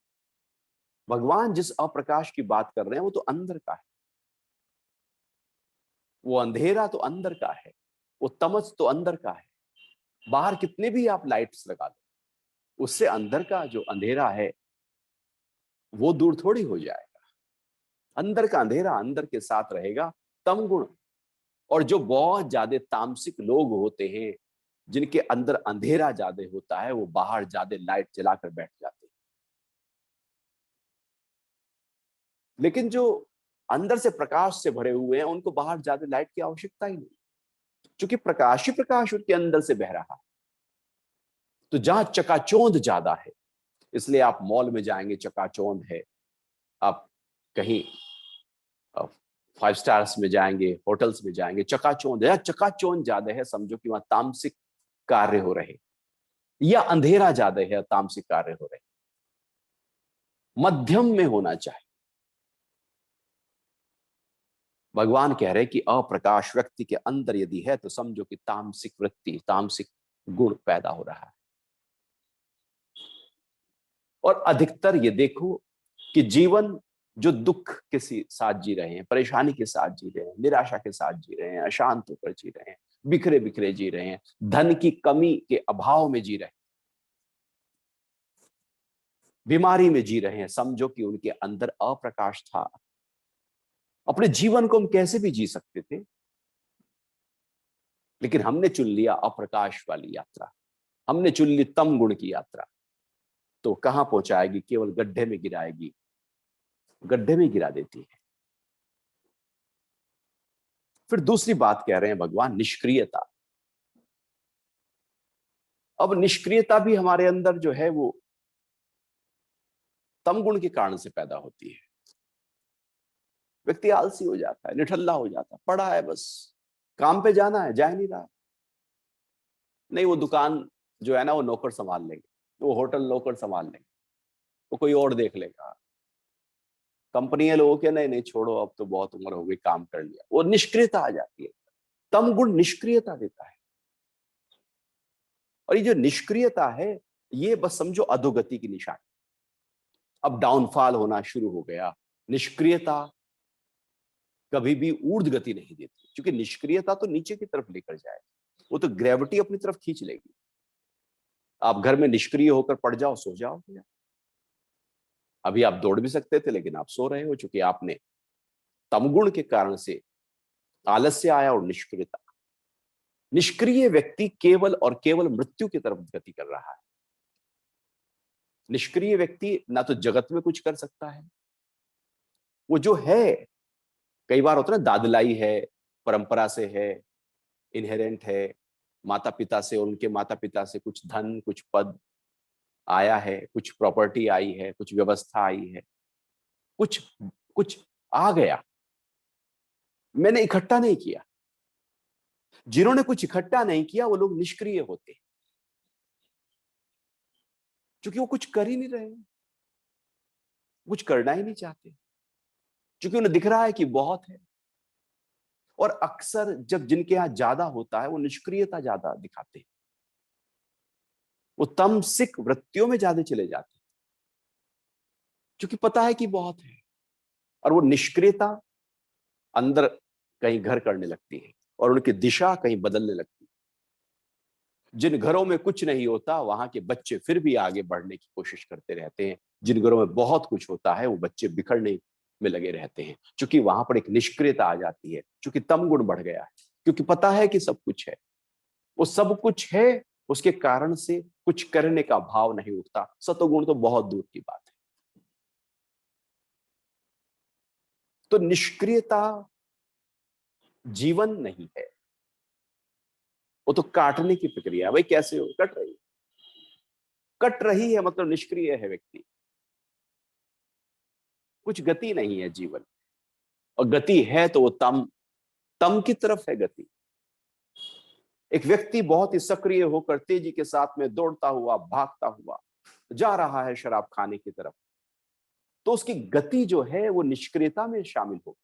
भगवान जिस अप्रकाश की बात कर रहे हैं वो तो अंदर का है, वो अंधेरा तो अंदर का है, वो तमस तो अंदर का है। बाहर कितने भी आप लाइट्स लगा लो, उससे अंदर का जो अंधेरा है वो दूर थोड़ी हो जाएगा। अंदर का अंधेरा अंदर के साथ रहेगा, तम गुण। और जो बहुत ज्यादा तामसिक लोग होते हैं, जिनके अंदर अंधेरा ज्यादा होता है, वो बाहर ज्यादा लाइट जलाकर बैठ जाते हैं। लेकिन जो अंदर से प्रकाश से भरे हुए हैं, उनको बाहर ज्यादा लाइट की आवश्यकता ही नहीं, क्योंकि प्रकाश ही प्रकाश उनके अंदर से बह रहा है। तो जहां चकाचौंध ज्यादा है, इसलिए आप मॉल में जाएंगे चकाचौंध है, आप कहीं 5 स्टार्स में जाएंगे, होटल्स में जाएंगे, चकाचौंध है, चकाचौंध ज्यादा है, समझो कि वहां तामसिक कार्य हो रहे, या अंधेरा ज्यादा है, तामसिक कार्य हो रहे। मध्यम में होना चाहिए। भगवान कह रहे कि अप्रकाश व्यक्ति के अंदर यदि है तो समझो कि तामसिक वृत्ति, तामसिक गुण पैदा हो रहा है। और अधिकतर ये देखो कि जीवन जो दुख के साथ जी रहे हैं, परेशानी के साथ जी रहे हैं, निराशा के साथ जी रहे हैं, अशांत होकर जी रहे हैं, बिखरे बिखरे जी रहे हैं, धन की कमी के अभाव में जी रहे हैं, बीमारी में जी रहे हैं, समझो कि उनके अंदर अप्रकाश था। अपने जीवन को हम कैसे भी जी सकते थे, लेकिन हमने चुन लिया अप्रकाश वाली यात्रा, हमने चुन ली तम गुण की यात्रा। तो कहां पहुंचाएगी? केवल गड्ढे में गिराएगी, गड्ढे में गिरा देती है। फिर दूसरी बात कह रहे हैं भगवान, निष्क्रियता। अब निष्क्रियता भी हमारे अंदर जो है वो तम गुण के कारण से पैदा होती है। व्यक्ति आलसी हो जाता है, निठल्ला हो जाता है, पड़ा है बस, काम पे जाना है, जा नहीं रहा। नहीं, वो दुकान जो है ना वो नौकर संभाल लेंगे, वो होटल नौकर संभाल लेंगे, वो कोई और देख लेगा। कंपनी है, लोगों के नहीं नहीं छोड़ो, अब तो बहुत उम्र हो गई, काम कर लिया। वो निष्क्रियता आ जाती है। तम गुण निष्क्रियता देता है। और ये जो निष्क्रियता है, ये बस समझो अधोगति की निशानी। अब डाउनफॉल होना शुरू हो गया। निष्क्रियता कभी भी ऊर्ध्व गति नहीं देती, क्योंकि निष्क्रियता तो नीचे की तरफ लेकर जाएगी, वो तो ग्रेविटी अपनी तरफ खींच लेगी। आप घर में निष्क्रिय होकर पड़ जाओ, सो जाओ। अभी आप दौड़ भी सकते थे, लेकिन आप सो रहे हो, क्योंकि आपने तमगुण के कारण से आलस्य आया और निष्क्रियता। निष्क्रिय व्यक्ति केवल और केवल मृत्यु की तरफ गति कर रहा है। निष्क्रिय व्यक्ति ना तो जगत में कुछ कर सकता है, वो जो है, कई बार होता है ना, दादलाई है, परंपरा से है, इनहेरेंट है, माता पिता से, उनके माता पिता से कुछ धन, कुछ पद आया है, कुछ प्रॉपर्टी आई है, कुछ व्यवस्था आई है, कुछ कुछ आ गया, मैंने इकट्ठा नहीं किया। जिन्होंने कुछ इकट्ठा नहीं किया वो लोग निष्क्रिय होते हैं, क्योंकि वो कुछ कर ही नहीं रहे, कुछ करना ही नहीं चाहते, क्योंकि उन्हें दिख रहा है कि बहुत है। और अक्सर जब जिनके यहां ज्यादा होता है, वो निष्क्रियता ज्यादा दिखाते हैं, वो तमसिक वृत्तियों में ज्यादा चले जाते हैं, क्योंकि पता है कि बहुत है। और वो निष्क्रियता अंदर कहीं घर करने लगती है, और उनकी दिशा कहीं बदलने लगती है। जिन घरों में कुछ नहीं होता, वहां के बच्चे फिर भी आगे बढ़ने की कोशिश करते रहते हैं। जिन घरों में बहुत कुछ होता है, वो बच्चे बिखरने में लगे रहते हैं, क्योंकि वहां पर एक निष्क्रियता आ जाती है, क्योंकि तम गुण बढ़ गया है, क्योंकि पता है कि सब कुछ है, वो सब कुछ है, उसके कारण से कुछ करने का भाव नहीं उठता। सतोगुण तो बहुत दूर की बात है। तो निष्क्रियता जीवन नहीं है, वो तो काटने की प्रक्रिया है। भाई कैसे हो? कट रही, कट रही है मतलब निष्क्रिय है व्यक्ति, कुछ गति नहीं है जीवन। और गति है तो वो तम, तम की तरफ है गति। एक व्यक्ति बहुत ही सक्रिय होकर तेजी के साथ में दौड़ता हुआ, भागता हुआ जा रहा है शराब खाने की तरफ, तो उसकी गति जो है वो निष्क्रियता में शामिल होगी,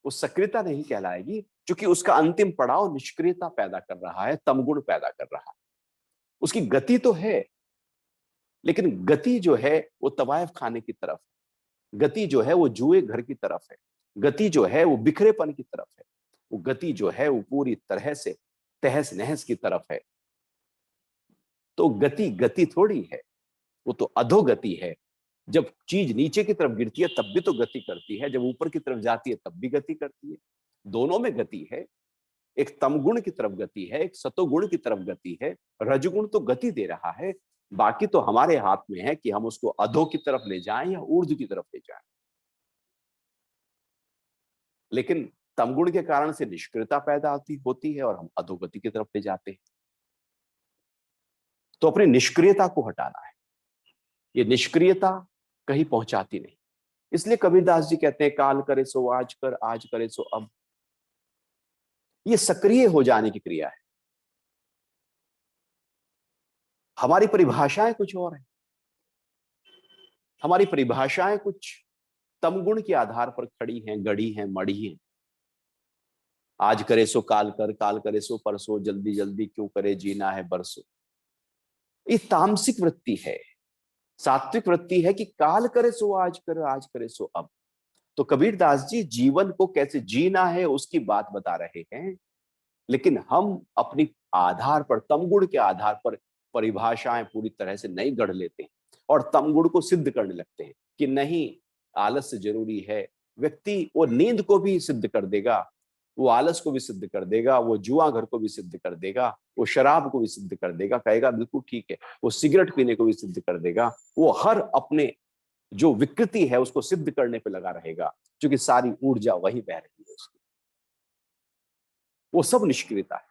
वो सक्रियता नहीं कहलाएगी, क्योंकि उसका अंतिम पड़ाव निष्क्रियता पैदा कर रहा है, तमगुण पैदा कर रहा है। उसकी गति तो है, लेकिन गति जो है वो तवायफ खाने की तरफ है, गति जो है वो जुए घर की तरफ है, गति जो है वो बिखरेपन की तरफ है, वो गति जो है वो पूरी तरह से तहस नहस की तरफ है। तो गति गति थोड़ी है, वो तो अधोगति है। जब चीज नीचे की तरफ गिरती है तब भी तो गति करती है, जब ऊपर की तरफ जाती है तब भी गति करती है। दोनों में गति है। एक तमगुण की तरफ गति है, एक सतोगुण की तरफ गति है। रजगुण तो गति दे रहा है, बाकी तो हमारे हाथ में है कि हम उसको अधो की तरफ ले जाएं या ऊर्ध्व की तरफ ले जाएं। लेकिन तमगुण के कारण से निष्क्रियता पैदा होती है और हम अधोगति की तरफ ले जाते हैं। तो अपनी निष्क्रियता को हटाना है। ये निष्क्रियता कहीं पहुंचाती नहीं। इसलिए कबीरदास जी कहते हैं, काल करे सो आज कर, आज करे सो अब। ये सक्रिय हो जाने की क्रिया है। हमारी परिभाषाएं कुछ और है। हमारी परिभाषाएं कुछ तमगुण के आधार पर खड़ी हैं, गढ़ी हैं, मढ़ी हैं। आज करे सो काल कर, काल करे सो परसों, जल्दी जल्दी क्यों करे, जीना है बरसों। ये तामसिक वृत्ति है। सात्विक वृत्ति है कि काल करे सो आज कर, आज करे सो अब। तो कबीरदास जी जीवन को कैसे जीना है उसकी बात बता रहे हैं। लेकिन हम अपनी आधार पर, तमगुण के आधार पर परिभाषाएं पूरी तरह से नहीं गढ़ लेते हैं और तमगुण को सिद्ध करने लगते हैं कि नहीं, आलस्य जरूरी है। व्यक्ति वो नींद को भी सिद्ध कर देगा, वो आलस को भी सिद्ध कर देगा, वो जुआ घर को भी सिद्ध कर देगा, वो शराब को भी सिद्ध कर देगा, कहेगा बिल्कुल ठीक है। वो सिगरेट पीने को भी सिद्ध कर देगा। वो हर अपने जो विकृति है उसको सिद्ध करने पे लगा रहेगा, क्योंकि सारी ऊर्जा वही बह रही है उसकी। वो सब निष्क्रियता है।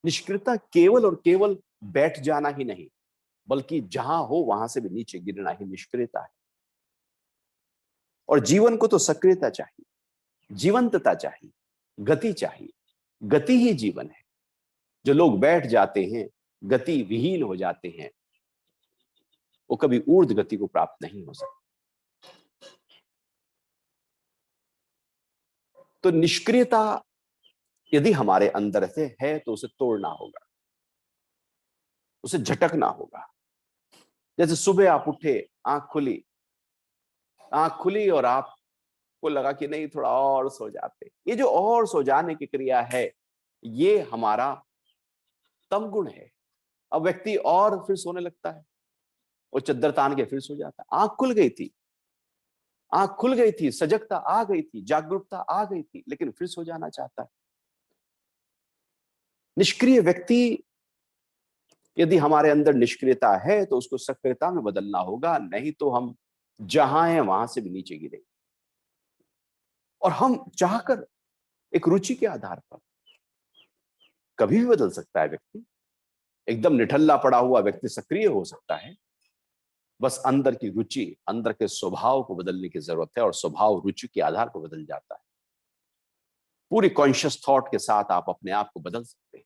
निष्क्रियता केवल और केवल बैठ जाना ही नहीं, बल्कि जहां हो वहां से भी नीचे गिरना ही निष्क्रियता है। और जीवन को तो सक्रियता चाहिए, जीवंतता चाहिए, गति चाहिए। गति ही जीवन है। जो लोग बैठ जाते हैं, गति विहीन हो जाते हैं, वो कभी ऊर्ध्व गति को प्राप्त नहीं हो सकते। तो निष्क्रियता यदि हमारे अंदर से है तो उसे तोड़ना होगा, उसे झटकना होगा। जैसे सुबह आप उठे, आंख खुली, आंख खुली और आपको लगा कि नहीं थोड़ा और सो जाते। ये जो और सो जाने की क्रिया है, ये हमारा तम गुण है। अब व्यक्ति और फिर सोने लगता है, वो चद्दर तान के फिर सो जाता है। आंख खुल गई थी, आंख खुल गई थी, सजगता आ गई थी, जागरूकता आ गई थी, लेकिन फिर सो जाना चाहता है। निष्क्रिय व्यक्ति, यदि हमारे अंदर निष्क्रियता है तो उसको सक्रियता में बदलना होगा, नहीं तो हम जहां हैं वहां से भी नीचे गिरेंगे। और हम चाहकर, एक रुचि के आधार पर कभी भी बदल सकता है व्यक्ति। एकदम निठल्ला पड़ा हुआ व्यक्ति सक्रिय हो सकता है। बस अंदर की रुचि, अंदर के स्वभाव को बदलने की जरूरत है, और स्वभाव रुचि के आधार पर बदल जाता है। पूरी कॉन्शियस थॉट के साथ आप अपने आप को बदल सकते हैं।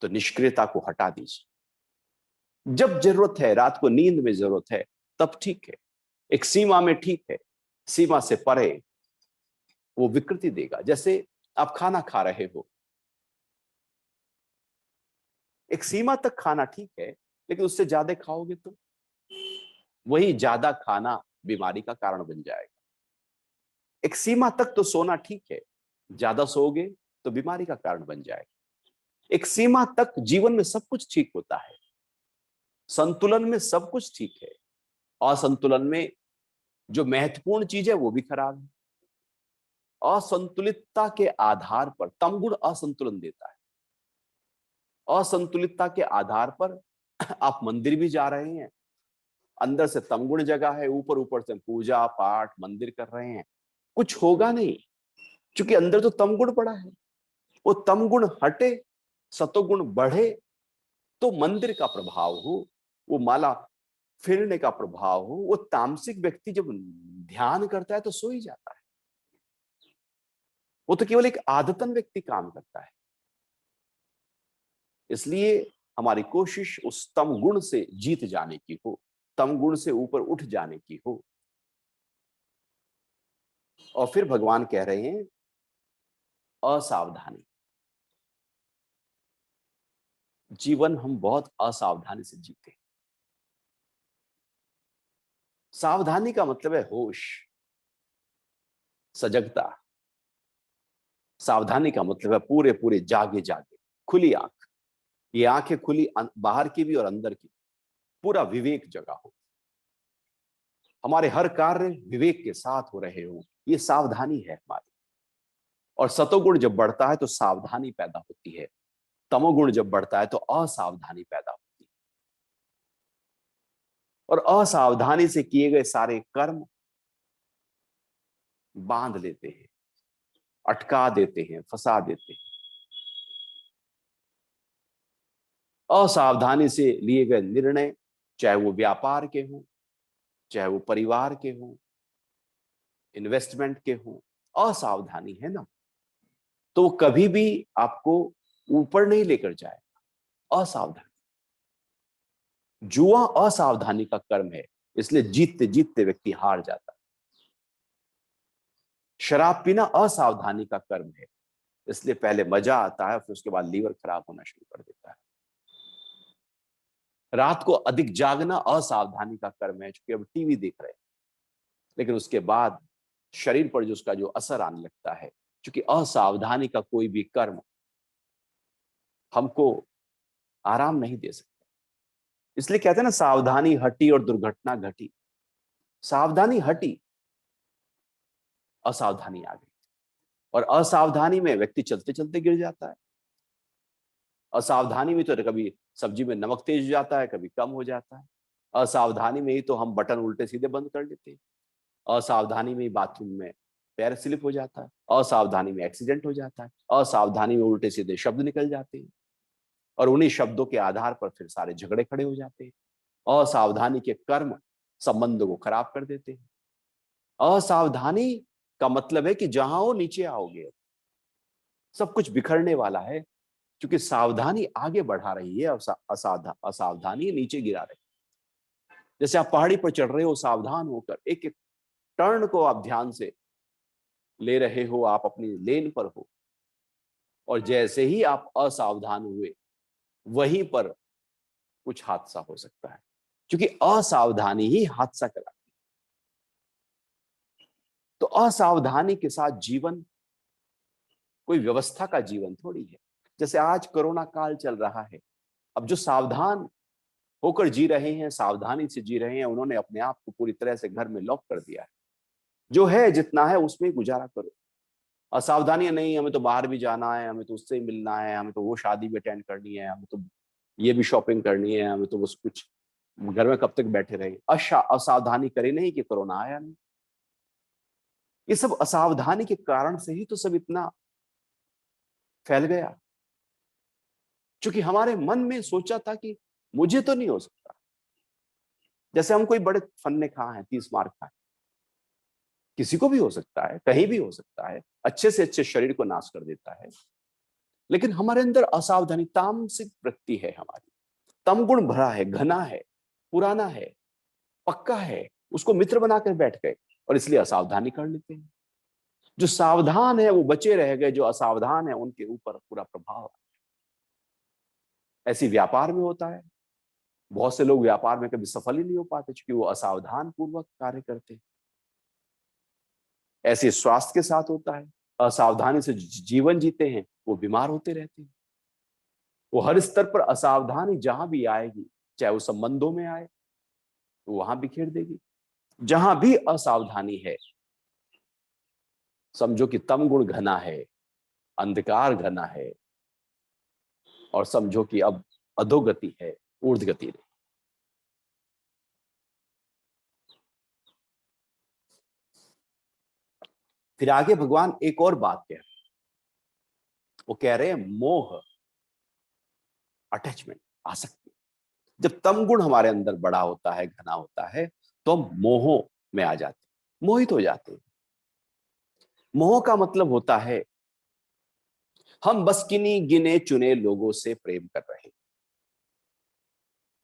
तो निष्क्रियता को हटा दीजिए। जब जरूरत है, रात को नींद में जरूरत है, तब ठीक है, एक सीमा में ठीक है। सीमा से परे वो विकृति देगा। जैसे आप खाना खा रहे हो, एक सीमा तक खाना ठीक है, लेकिन उससे ज्यादा खाओगे तो वही ज्यादा खाना बीमारी का कारण बन जाएगा। एक सीमा तक तो सोना ठीक है, ज्यादा सोओगे तो बीमारी का कारण बन जाएगा। एक सीमा तक जीवन में सब कुछ ठीक होता है, संतुलन में सब कुछ ठीक है। असंतुलन में जो महत्वपूर्ण चीज है वो भी खराब है। असंतुलितता के आधार पर तमगुण असंतुलन देता है। असंतुलितता के आधार पर आप मंदिर भी जा रहे हैं, अंदर से तमगुण जगह है, ऊपर ऊपर से पूजा पाठ मंदिर कर रहे हैं, कुछ होगा नहीं, क्योंकि अंदर तो तमगुण पड़ा है। वो तमगुण हटे, सतोगुण बढ़े, तो मंदिर का प्रभाव हो, वो माला फेरने का प्रभाव हो। वो तामसिक व्यक्ति जब ध्यान करता है तो सो ही जाता है। वो तो केवल एक आदतन व्यक्ति काम करता है। इसलिए हमारी कोशिश उस तम गुण से जीत जाने की हो, तम गुण से ऊपर उठ जाने की हो। और फिर भगवान कह रहे हैं असावधानी। जीवन हम बहुत असावधानी से जीते हैं। सावधानी का मतलब है होश, सजगता। सावधानी का मतलब है पूरे पूरे जागे जागे, खुली आंख। ये आंखें खुली, बाहर की भी और अंदर की, पूरा विवेक जगा हो, हमारे हर कार्य विवेक के साथ हो रहे हो, ये सावधानी है हमारी। और सतोगुण जब बढ़ता है तो सावधानी पैदा होती है, तमोगुण जब बढ़ता है तो असावधानी पैदा होती है। और असावधानी से किए गए सारे कर्म बांध लेते हैं, अटका देते हैं, फंसा देते हैं। असावधानी से लिए गए निर्णय, चाहे वो व्यापार के हों, चाहे वो परिवार के हों, इन्वेस्टमेंट के हों, असावधानी है ना, तो वो कभी भी आपको ऊपर नहीं लेकर जाएगा। असावधानी, जुआ असावधानी का कर्म है, इसलिए जीतते जीतते व्यक्ति हार जाता है। शराब पीना असावधानी का कर्म है, इसलिए पहले मजा आता है, फिर उसके बाद लीवर खराब होना शुरू कर देता है। रात को अधिक जागना असावधानी का कर्म है, क्योंकि अब टीवी देख रहे हैं, लेकिन उसके बाद शरीर पर जो उसका जो असर आने लगता है, क्योंकि असावधानी का कोई भी कर्म हमको आराम नहीं दे सकता। इसलिए कहते हैं ना, सावधानी हटी और दुर्घटना घटी। सावधानी हटी, असावधानी आ गई, और असावधानी में व्यक्ति चलते चलते गिर जाता है। असावधानी में तो कभी सब्जी में नमक तेज हो जाता है, कभी कम हो जाता है। असावधानी में ही तो हम बटन उल्टे सीधे बंद कर लेते हैं। असावधानी में ही बाथरूम में पैर स्लिप हो जाता है। असावधानी में एक्सीडेंट हो जाता है। असावधानी में उल्टे सीधे शब्द निकल जाते हैं, और उन्हीं शब्दों के आधार पर फिर सारे झगड़े खड़े हो जाते हैं। असावधानी के कर्म संबंधों को खराब कर देते हैं। असावधानी का मतलब है कि जहां हो नीचे आओगे, सब कुछ बिखरने वाला है, क्योंकि सावधानी आगे बढ़ा रही है, असावधानी नीचे गिरा रही है। जैसे आप पहाड़ी पर चढ़ रहे हो, सावधान होकर एक एक टर्न को आप ध्यान से ले रहे हो, आप अपनी लेन पर हो, और जैसे ही आप असावधान हुए, वहीं पर कुछ हादसा हो सकता है, क्योंकि असावधानी ही हादसा कराती है। तो असावधानी के साथ जीवन कोई व्यवस्था का जीवन थोड़ी है। जैसे आज कोरोना काल चल रहा है, अब जो सावधान होकर जी रहे हैं, सावधानी से जी रहे हैं, उन्होंने अपने आप को पूरी तरह से घर में लॉक कर दिया है। जो है जितना है उसमें गुजारा करो। असावधानियां नहीं, हमें तो बाहर भी जाना है, हमें तो उससे मिलना है, हमें तो वो शादी भी अटेंड करनी है, हमें तो ये भी शॉपिंग करनी है, हमें तो बस कुछ घर में कब तक बैठे रहे। असावधानी करे नहीं कि कोरोना आया नहीं। ये सब असावधानी के कारण से ही तो सब इतना फैल गया, क्योंकि हमारे मन में सोचा था कि मुझे तो नहीं हो सकता। जैसे हम कोई बड़े फन्ने खा हैं, 30 मार्क खाए, किसी को भी हो सकता है, कहीं भी हो सकता है, अच्छे से अच्छे शरीर को नाश कर देता है। लेकिन हमारे अंदर असावधानी, तामसिक वृत्ति है हमारी, तमगुण भरा है, घना है, पुराना है, पक्का है, उसको मित्र बनाकर बैठ गए, और इसलिए असावधानी कर लेते हैं। जो सावधान है वो बचे रह गए, जो असावधान है उनके ऊपर पूरा प्रभाव। ऐसी व्यापार में होता है, बहुत से लोग व्यापार में कभी सफल ही नहीं हो पाते, क्योंकि वो असावधान पूर्वक कार्य करते हैं। ऐसे स्वास्थ्य के साथ होता है, असावधानी से जीवन जीते हैं, वो बीमार होते रहते हैं। वो हर स्तर पर असावधानी जहां भी आएगी, चाहे वो संबंधों में आए तो वहां बिखेर देगी। जहां भी असावधानी है, समझो कि तम गुण घना है, अंधकार घना है, और समझो कि अब अधोगति है, ऊर्ध्वगति नहीं। फिर आगे भगवान एक और बात कह रहे हैं, वो कह रहे हैं मोह, अटैचमेंट, आसक्ति। जब तम गुण हमारे अंदर बड़ा होता है, घना होता है, तो हम मोह में आ जाते हैं, मोहित हो जाते हैं। मोह का मतलब होता है हम बस किन्हीं गिने चुने लोगों से प्रेम कर रहे हैं,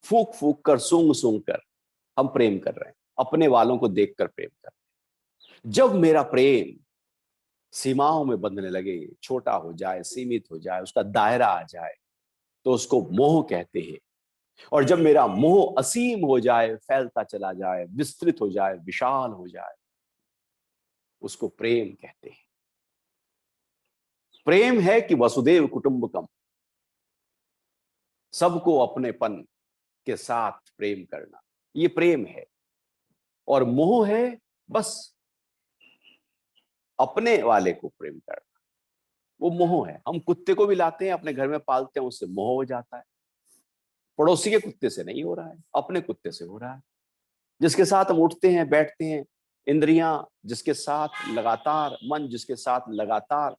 फूक फूक कर, सूंघ सूंघ कर हम प्रेम कर रहे हैं, अपने वालों को देखकर प्रेम कर रहे हैं। जब मेरा प्रेम सीमाओं में बंधने लगे, छोटा हो जाए, सीमित हो जाए, उसका दायरा आ जाए, तो उसको मोह कहते हैं। और जब मेरा मोह असीम हो जाए, फैलता चला जाए, विस्तृत हो जाए, विशाल हो जाए, उसको प्रेम कहते हैं। प्रेम है कि वसुदेव कुटुंबकम, सबको अपनेपन के साथ प्रेम करना, ये प्रेम है। और मोह है बस अपने वाले को प्रेम करना, वो मोह है। हम कुत्ते को भी लाते हैं, अपने घर में पालते हैं, उससे मोह हो जाता है। पड़ोसी के कुत्ते से नहीं हो रहा है, अपने कुत्ते से हो रहा है। जिसके साथ हम उठते हैं, बैठते हैं, इंद्रियां जिसके साथ लगातार, मन जिसके साथ लगातार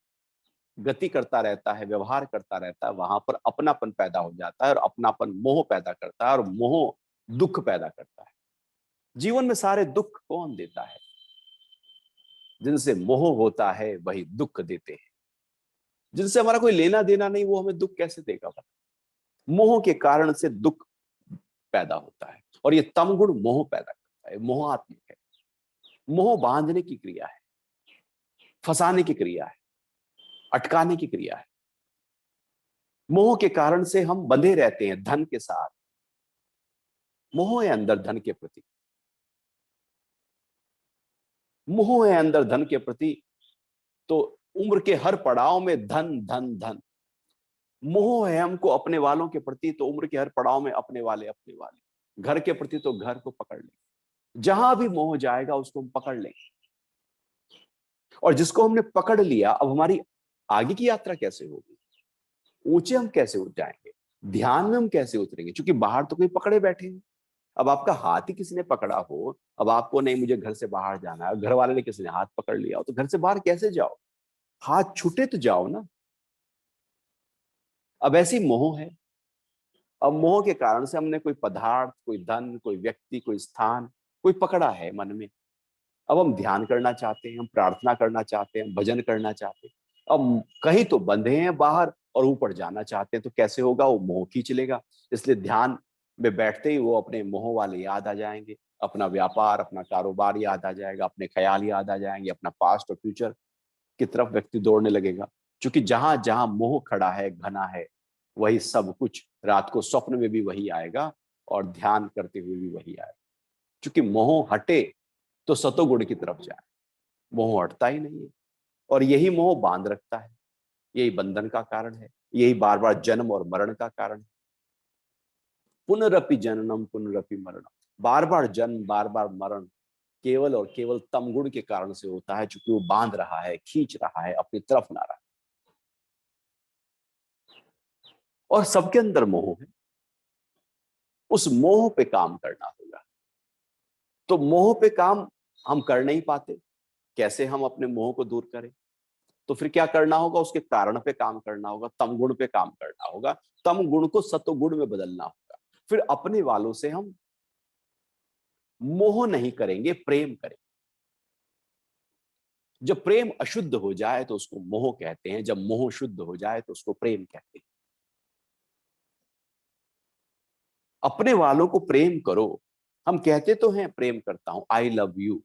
गति करता रहता है, व्यवहार करता रहता है, वहां पर अपनापन पैदा हो जाता है, और अपनापन मोह पैदा करता है, और मोह दुख पैदा करता है। जीवन में सारे दुख कौन देता है? जिनसे मोह होता है वही दुख देते हैं। जिनसे हमारा कोई लेना देना नहीं, वो हमें दुख कैसे देगा? मोह के कारण से दुख पैदा होता है, और ये तमगुण मोह पैदा करता है, मोहात्मक है। मोह बांधने की क्रिया है, फंसाने की क्रिया है, अटकाने की क्रिया है। मोह के कारण से हम बंधे रहते हैं धन के साथ। मोह है अंदर धन के प्रति, मोह है अंदर धन के प्रति। तो उम्र के हर पड़ाव में धन धन धन। मोह है हमको अपने वालों के प्रति, तो उम्र के हर पड़ाव में अपने वाले अपने वाले। घर के प्रति तो घर को पकड़ लें, जहां भी मोह जाएगा उसको हम पकड़ लेंगे। और जिसको हमने पकड़ लिया, अब हमारी आगे की यात्रा कैसे होगी? ऊंचे हम कैसे उठ जाएंगे? ध्यान में हम कैसे उतरेंगे? क्योंकि बाहर तो कोई पकड़े बैठे हैं। अब आपका हाथ ही किसी ने पकड़ा हो, अब आपको नहीं मुझे घर से बाहर जाना है, घर वाले ने किसी ने हाथ पकड़ लिया हो, तो घर से बाहर कैसे जाओ? हाथ छूटे तो जाओ ना। अब ऐसी मोह है। अब मोह के कारण से हमने कोई पदार्थ, कोई धन, कोई व्यक्ति, कोई स्थान, कोई पकड़ा है मन में। अब हम ध्यान करना चाहते हैं, हम प्रार्थना करना चाहते हैं, हम भजन करना चाहते हैं। अब कहीं तो बंधे हैं बाहर, और ऊपर जाना चाहते हैं, तो कैसे होगा? वो मोह खींच लेगा। इसलिए ध्यान में बैठते ही वो अपने मोह वाले याद आ जाएंगे, अपना व्यापार, अपना कारोबार याद आ जाएगा, अपने ख्याल याद आ जाएंगे, अपना पास्ट और फ्यूचर की तरफ व्यक्ति दौड़ने लगेगा। क्योंकि जहां जहां मोह खड़ा है, घना है, वही सब कुछ, रात को स्वप्न में भी वही आएगा, और ध्यान करते हुए भी वही आएगा। क्योंकि मोह हटे तो सतोगुण की तरफ जाए, मोह हटता ही नहीं है। और यही मोह बांध रखता है, यही बंधन का कारण है, यही बार बार जन्म और मरण का कारण है। पुनरपि जननम पुनरपि मरणम, बार बार जन्म, बार बार मरण, केवल और केवल तमगुण के कारण से होता है, चूंकि वो बांध रहा है, खींच रहा है, अपनी तरफ ला रहा है। और सबके अंदर मोह है, उस मोह पे काम करना होगा। तो मोह पे काम हम कर नहीं पाते, कैसे हम अपने मोह को दूर करें? तो फिर क्या करना होगा? उसके कारण पे काम करना होगा, तम गुण पे काम करना होगा, तम गुण को सतोगुण में बदलना होगा। फिर अपने वालों से हम मोह नहीं करेंगे, प्रेम करेंगे। जब प्रेम अशुद्ध हो जाए तो उसको मोह कहते हैं, जब मोह शुद्ध हो जाए तो उसको प्रेम कहते हैं। अपने वालों को प्रेम करो। हम कहते तो हैं प्रेम करता हूं, आई लव यू।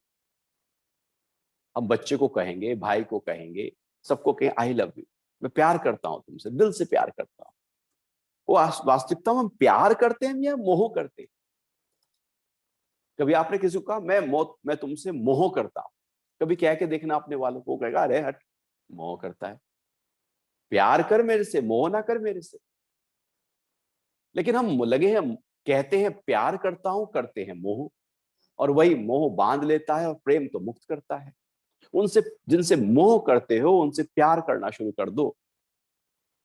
हम बच्चे को कहेंगे, भाई को कहेंगे, सबको कहें आई लव यू, मैं प्यार करता हूं तुमसे, दिल से प्यार करता हूं। वो वास्तविकता में हम प्यार करते हैं या मोह करते हैं? कभी आपने किसी को कहा मैं तुमसे मोह करता हूं? कभी कह के देखना अपने वालों को, कहेगा अरे हट, मोह करता है। प्यार कर मेरे से, मोह ना कर मेरे से। लेकिन हम लगे हैं, कहते हैं प्यार करता हूं, करते हैं मोह। और वही मोह बांध लेता है, और प्रेम तो मुक्त करता है। उनसे जिनसे मोह करते हो, उनसे प्यार करना शुरू कर दो।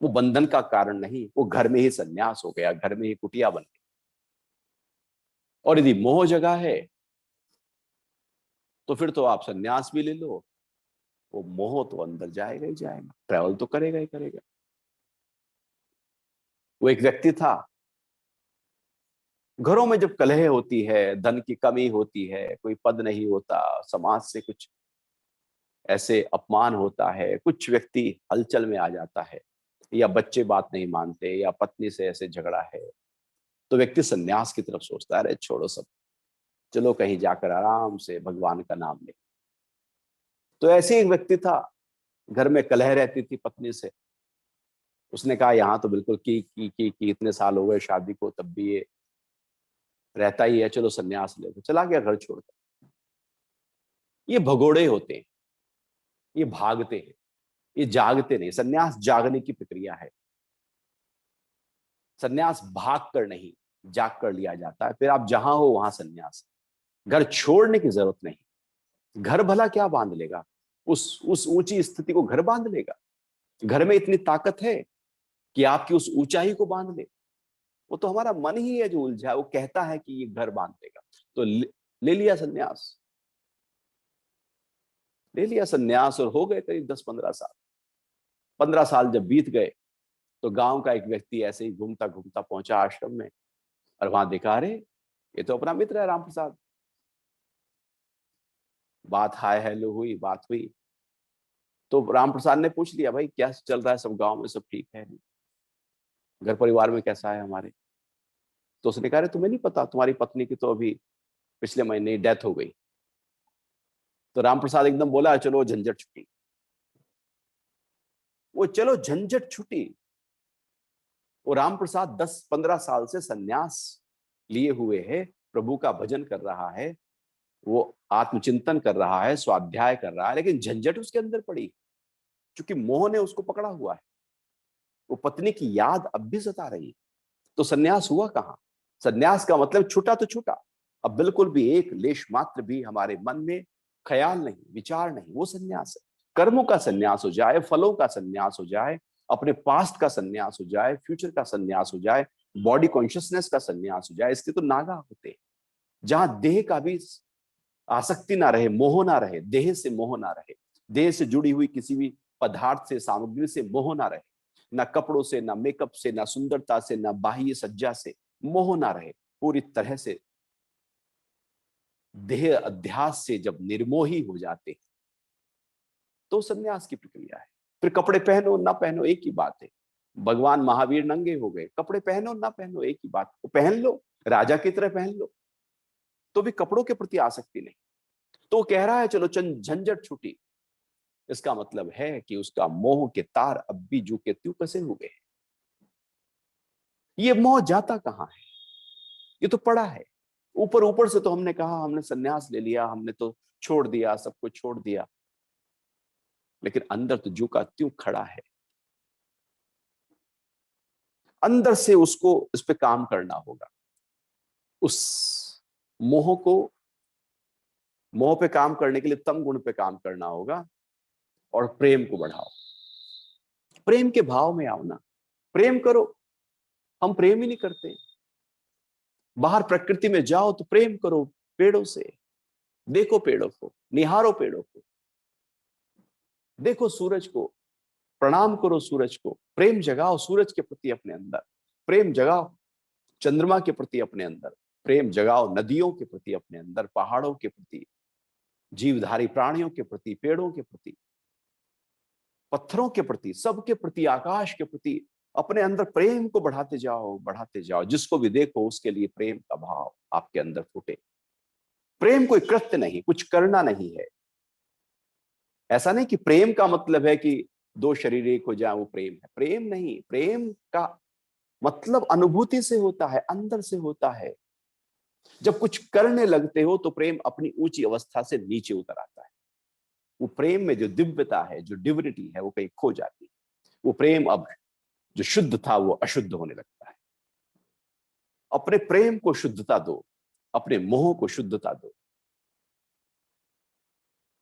वो बंधन का कारण नहीं, वो घर में ही सन्यास हो गया, घर में ही कुटिया बन गई। और यदि मोह जगह है, तो फिर तो आप सन्यास भी ले लो, वो मोह तो अंदर जाएगा ही जाएगा, ट्रैवल तो करेगा ही करेगा। वो एक व्यक्ति था, घरों में जब कलह होती है, धन की कमी होती है, कोई पद नहीं होता, समाज से कुछ ऐसे अपमान होता है, कुछ व्यक्ति हलचल में आ जाता है, या बच्चे बात नहीं मानते, या पत्नी से ऐसे झगड़ा है, तो व्यक्ति सन्यास की तरफ सोचता है, अरे छोड़ो सब, चलो कहीं जाकर आराम से भगवान का नाम ले। तो ऐसे एक व्यक्ति था, घर में कलह रहती थी पत्नी से। उसने कहा यहाँ तो बिल्कुल की इतने साल हो गए शादी को, तब भी ये रहता ही है, चलो सन्यास ले, चला गया घर छोड़कर। ये भगोड़े होते हैं, ये भागते हैं, ये जागते नहीं। सन्यास जागने की प्रक्रिया है। सन्यास भाग कर नहीं, जाग कर लिया जाता है। फिर आप जहां हो वहां सन्यास। घर छोड़ने की जरूरत नहीं। घर भला क्या बांध लेगा? उस ऊंची स्थिति को घर बांध लेगा? घर में इतनी ताकत है कि आपकी उस ऊंचाई को बांध ले? वो तो हमारा मन ही है जो उलझा है। वो कहता है कि ये घर बांध लेगा। तो ले लिया सन्यास, ले लिया सन्यास, और हो गए करीब 10-15 साल। 15 साल जब बीत गए तो गांव का एक व्यक्ति ऐसे ही घूमता घूमता पहुंचा आश्रम में, और वहां देखा, अरे ये तो अपना मित्र है राम प्रसाद। बात हाय हेलो हुई, बात हुई। तो राम प्रसाद ने पूछ लिया, भाई क्या चल रहा है, सब गांव में सब ठीक है? घर परिवार में कैसा है हमारे? तो उसने कहा, अरे तुम्हें नहीं पता, तुम्हारी पत्नी की तो अभी पिछले महीने डेथ हो गई। तो राम प्रसाद एकदम बोला, चलो झंझट छुटी। वो चलो झंझट छुटी। वो राम प्रसाद 10-15 साल से सन्यास लिए हुए है, प्रभु का भजन कर रहा है, वो आत्मचिंतन कर रहा है, स्वाध्याय कर रहा है, लेकिन झंझट उसके अंदर पड़ी, क्योंकि मोह ने उसको पकड़ा हुआ है। वो पत्नी की याद अब भी सता रही है। तो सन्यास हुआ कहां? सन्यास का मतलब छूटा तो छूटा, अब बिल्कुल भी एक लेश मात्र भी हमारे मन में ख्याल नहीं, विचार नहीं, वो सन्यास है। कर्मों का सन्यास हो जाए, फलों का सन्यास हो जाए, अपने पास्ट का सन्यास हो जाए, फ्यूचर का सन्यास हो जाए, बॉडी कॉन्शियसनेस का सन्यास हो जाए। इसके तो नागा होते हैं। जहां देह का भी आसक्ति ना रहे, मोह ना रहे, देह से मोह ना रहे, देह से जुड़ी हुई किसी भी पदार्थ से, सामग्री से मोह ना रहे, ना कपड़ों से, ना मेकअप से, ना सुंदरता से, ना बाह्य सज्जा से मोह ना रहे, पूरी तरह से देह अध्यास से जब निर्मोही हो जाते, तो संन्यास की प्रक्रिया है। फिर कपड़े पहनो ना पहनो एक ही बात है। भगवान महावीर नंगे हो गए, कपड़े पहनो ना पहनो एक ही बात, तो पहन लो, राजा की तरह पहन लो, तो भी कपड़ों के प्रति आसक्ति नहीं। तो कह रहा है चलो चंद झंझट छूटी। इसका मतलब है कि उसका मोह के तार अब भी जू के त्यों कसे हुए हैं। ये मोह जाता कहां है? ये तो पड़ा है। ऊपर ऊपर से तो हमने कहा हमने सन्यास ले लिया, हमने तो छोड़ दिया, सब कुछ छोड़ दिया, लेकिन अंदर तो जू का त्यों खड़ा है। अंदर से उसको इस पे काम करना होगा। उस मोह को, मोह पे काम करने के लिए तम गुण पे काम करना होगा, और प्रेम को बढ़ाओ। प्रेम के भाव में आओ ना, प्रेम करो। हम प्रेम ही नहीं करते। बाहर प्रकृति में जाओ तो प्रेम करो पेड़ों से, देखो पेड़ों को, निहारो पेड़ों को, देखो सूरज को, प्रणाम करो सूरज को, प्रेम जगाओ सूरज के प्रति अपने अंदर, प्रेम जगाओ चंद्रमा के प्रति अपने अंदर, प्रेम जगाओ नदियों के प्रति अपने अंदर, पहाड़ों के प्रति, जीवधारी प्राणियों के प्रति, पेड़ों के प्रति, पत्थरों के प्रति, सबके प्रति, आकाश के प्रति अपने अंदर प्रेम को बढ़ाते जाओ, बढ़ाते जाओ। जिसको भी देखो उसके लिए प्रेम का भाव आपके अंदर फूटे। प्रेम कोई कृत्य नहीं, कुछ करना नहीं है। ऐसा नहीं कि प्रेम का मतलब है कि दो शरीर एक हो जाए वो प्रेम है। प्रेम नहीं, प्रेम का मतलब अनुभूति से होता है, अंदर से होता है। जब कुछ करने लगते हो तो प्रेम अपनी ऊंची अवस्था से नीचे उतर आता है। वो प्रेम में जो दिव्यता है, जो डिविनिटी है, वो कहीं खो जाती है। वो प्रेम अब जो शुद्ध था वो अशुद्ध होने लगता है। अपने प्रेम को शुद्धता दो, अपने मोह को शुद्धता दो,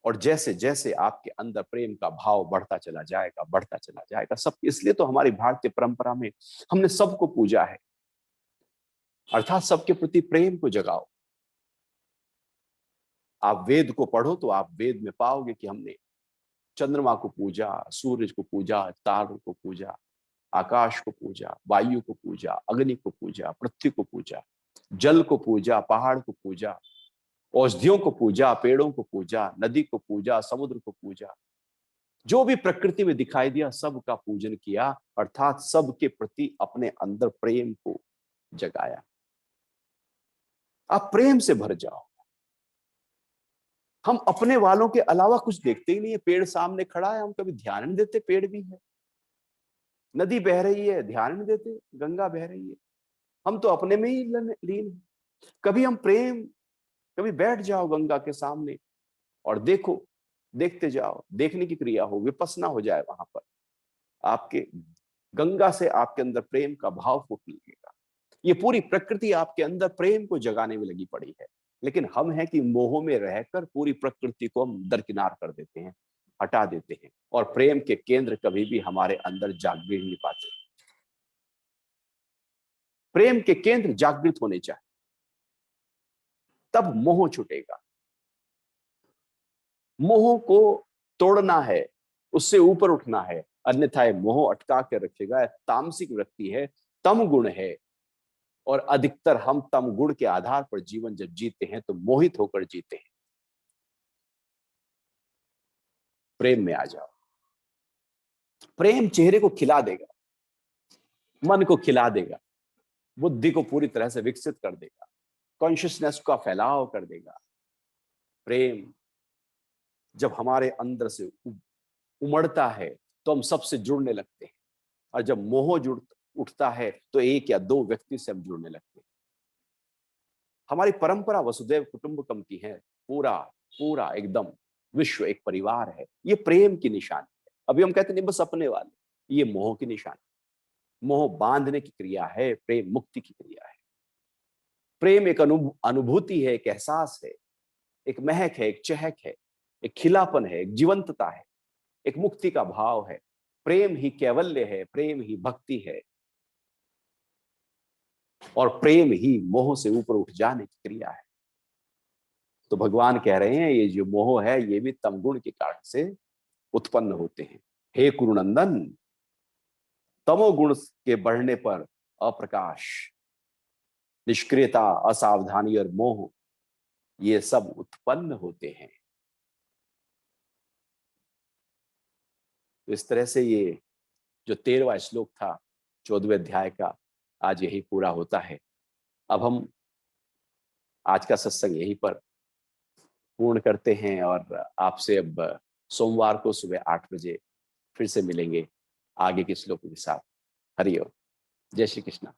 और जैसे जैसे आपके अंदर प्रेम का भाव बढ़ता चला जाएगा, बढ़ता चला जाएगा। सब इसलिए तो हमारी भारतीय परंपरा में हमने सबको पूजा है, अर्थात सबके प्रति प्रेम को जगाओ। आप वेद को पढ़ो तो आप वेद में पाओगे कि हमने चंद्रमा को पूजा, सूरज को पूजा, तारों को पूजा, आकाश को पूजा, वायु को पूजा, अग्नि को पूजा, पृथ्वी को पूजा, जल को पूजा, पहाड़ को पूजा, औषधियों को पूजा, पेड़ों को पूजा, नदी को पूजा, समुद्र को पूजा। जो भी प्रकृति में दिखाई दिया सबका पूजन किया, अर्थात सबके प्रति अपने अंदर प्रेम को जगाया। आप प्रेम से भर जाओ। हम अपने वालों के अलावा कुछ देखते ही नहीं है। पेड़ सामने खड़ा है, हम कभी ध्यान नहीं देते पेड़ भी है। नदी बह रही है, ध्यान नहीं देते, गंगा बह रही है। हम तो अपने में ही लीन हैं। कभी हम प्रेम, कभी बैठ जाओ गंगा के सामने और देखो, देखते जाओ, देखने की क्रिया हो, विपස්සना हो जाए वहां पर, आपके गंगा से आपके अंदर प्रेम का भाव फूटने लगेगा। ये पूरी प्रकृति आपके अंदर प्रेम को जगाने में लगी पड़ी है। लेकिन हम हैं कि मोह में रहकर पूरी प्रकृति को हम दरकिनार कर देते हैं, हटा देते हैं, और प्रेम के केंद्र कभी भी हमारे अंदर जाग भी नहीं पाते। प्रेम के केंद्र जागृत होने चाहिए, तब मोह छूटेगा। मोह को तोड़ना है, उससे ऊपर उठना है, अन्यथा मोह अटका के रखेगा। तामसिक व्यक्ति है, तम गुण है, और अधिकतर हम तम गुण के आधार पर जीवन जब जीते हैं तो मोहित होकर जीते हैं। प्रेम में आ जाओ। प्रेम चेहरे को खिला देगा, मन को खिला देगा, बुद्धि को पूरी तरह से विकसित कर देगा, कॉन्शियसनेस का फैलाव कर देगा। प्रेम जब हमारे अंदर से उमड़ता है तो हम सबसे जुड़ने लगते हैं, और जब मोह जुड़ उठता है तो एक या दो व्यक्ति से हम जुड़ने लगते हैं। हमारी परंपरा वसुदैव कुटुंबकम की है, पूरा पूरा एकदम विश्व एक परिवार है। ये प्रेम की निशानी है। अभी हम कहते नहीं बस अपने वाले, ये मोह की निशानी। मोह बांधने की क्रिया है, प्रेम मुक्ति की क्रिया है। प्रेम एक अनुभूति है, एक एहसास है, एक महक है, एक चहक है, एक खिलापन है, एक जीवंतता है, एक मुक्ति का भाव है। प्रेम ही कैवल्य है, प्रेम ही भक्ति है, और प्रेम ही मोह से ऊपर उठ जाने की क्रिया है। तो भगवान कह रहे हैं ये जो मोह है ये भी तमगुण के कारण से उत्पन्न होते हैं। हे कुरुनंदन, तमोगुण के बढ़ने पर अप्रकाश, निष्क्रियता, असावधानी और मोह, ये सब उत्पन्न होते हैं। तो इस तरह से ये जो 13वां श्लोक था 14वें अध्याय का, आज यही पूरा होता है। अब हम आज का सत्संग यहीं पर पूर्ण करते हैं, और आपसे अब सोमवार को सुबह 8 बजे फिर से मिलेंगे आगे के श्लोक के साथ। हरि ओम। जय श्री कृष्ण।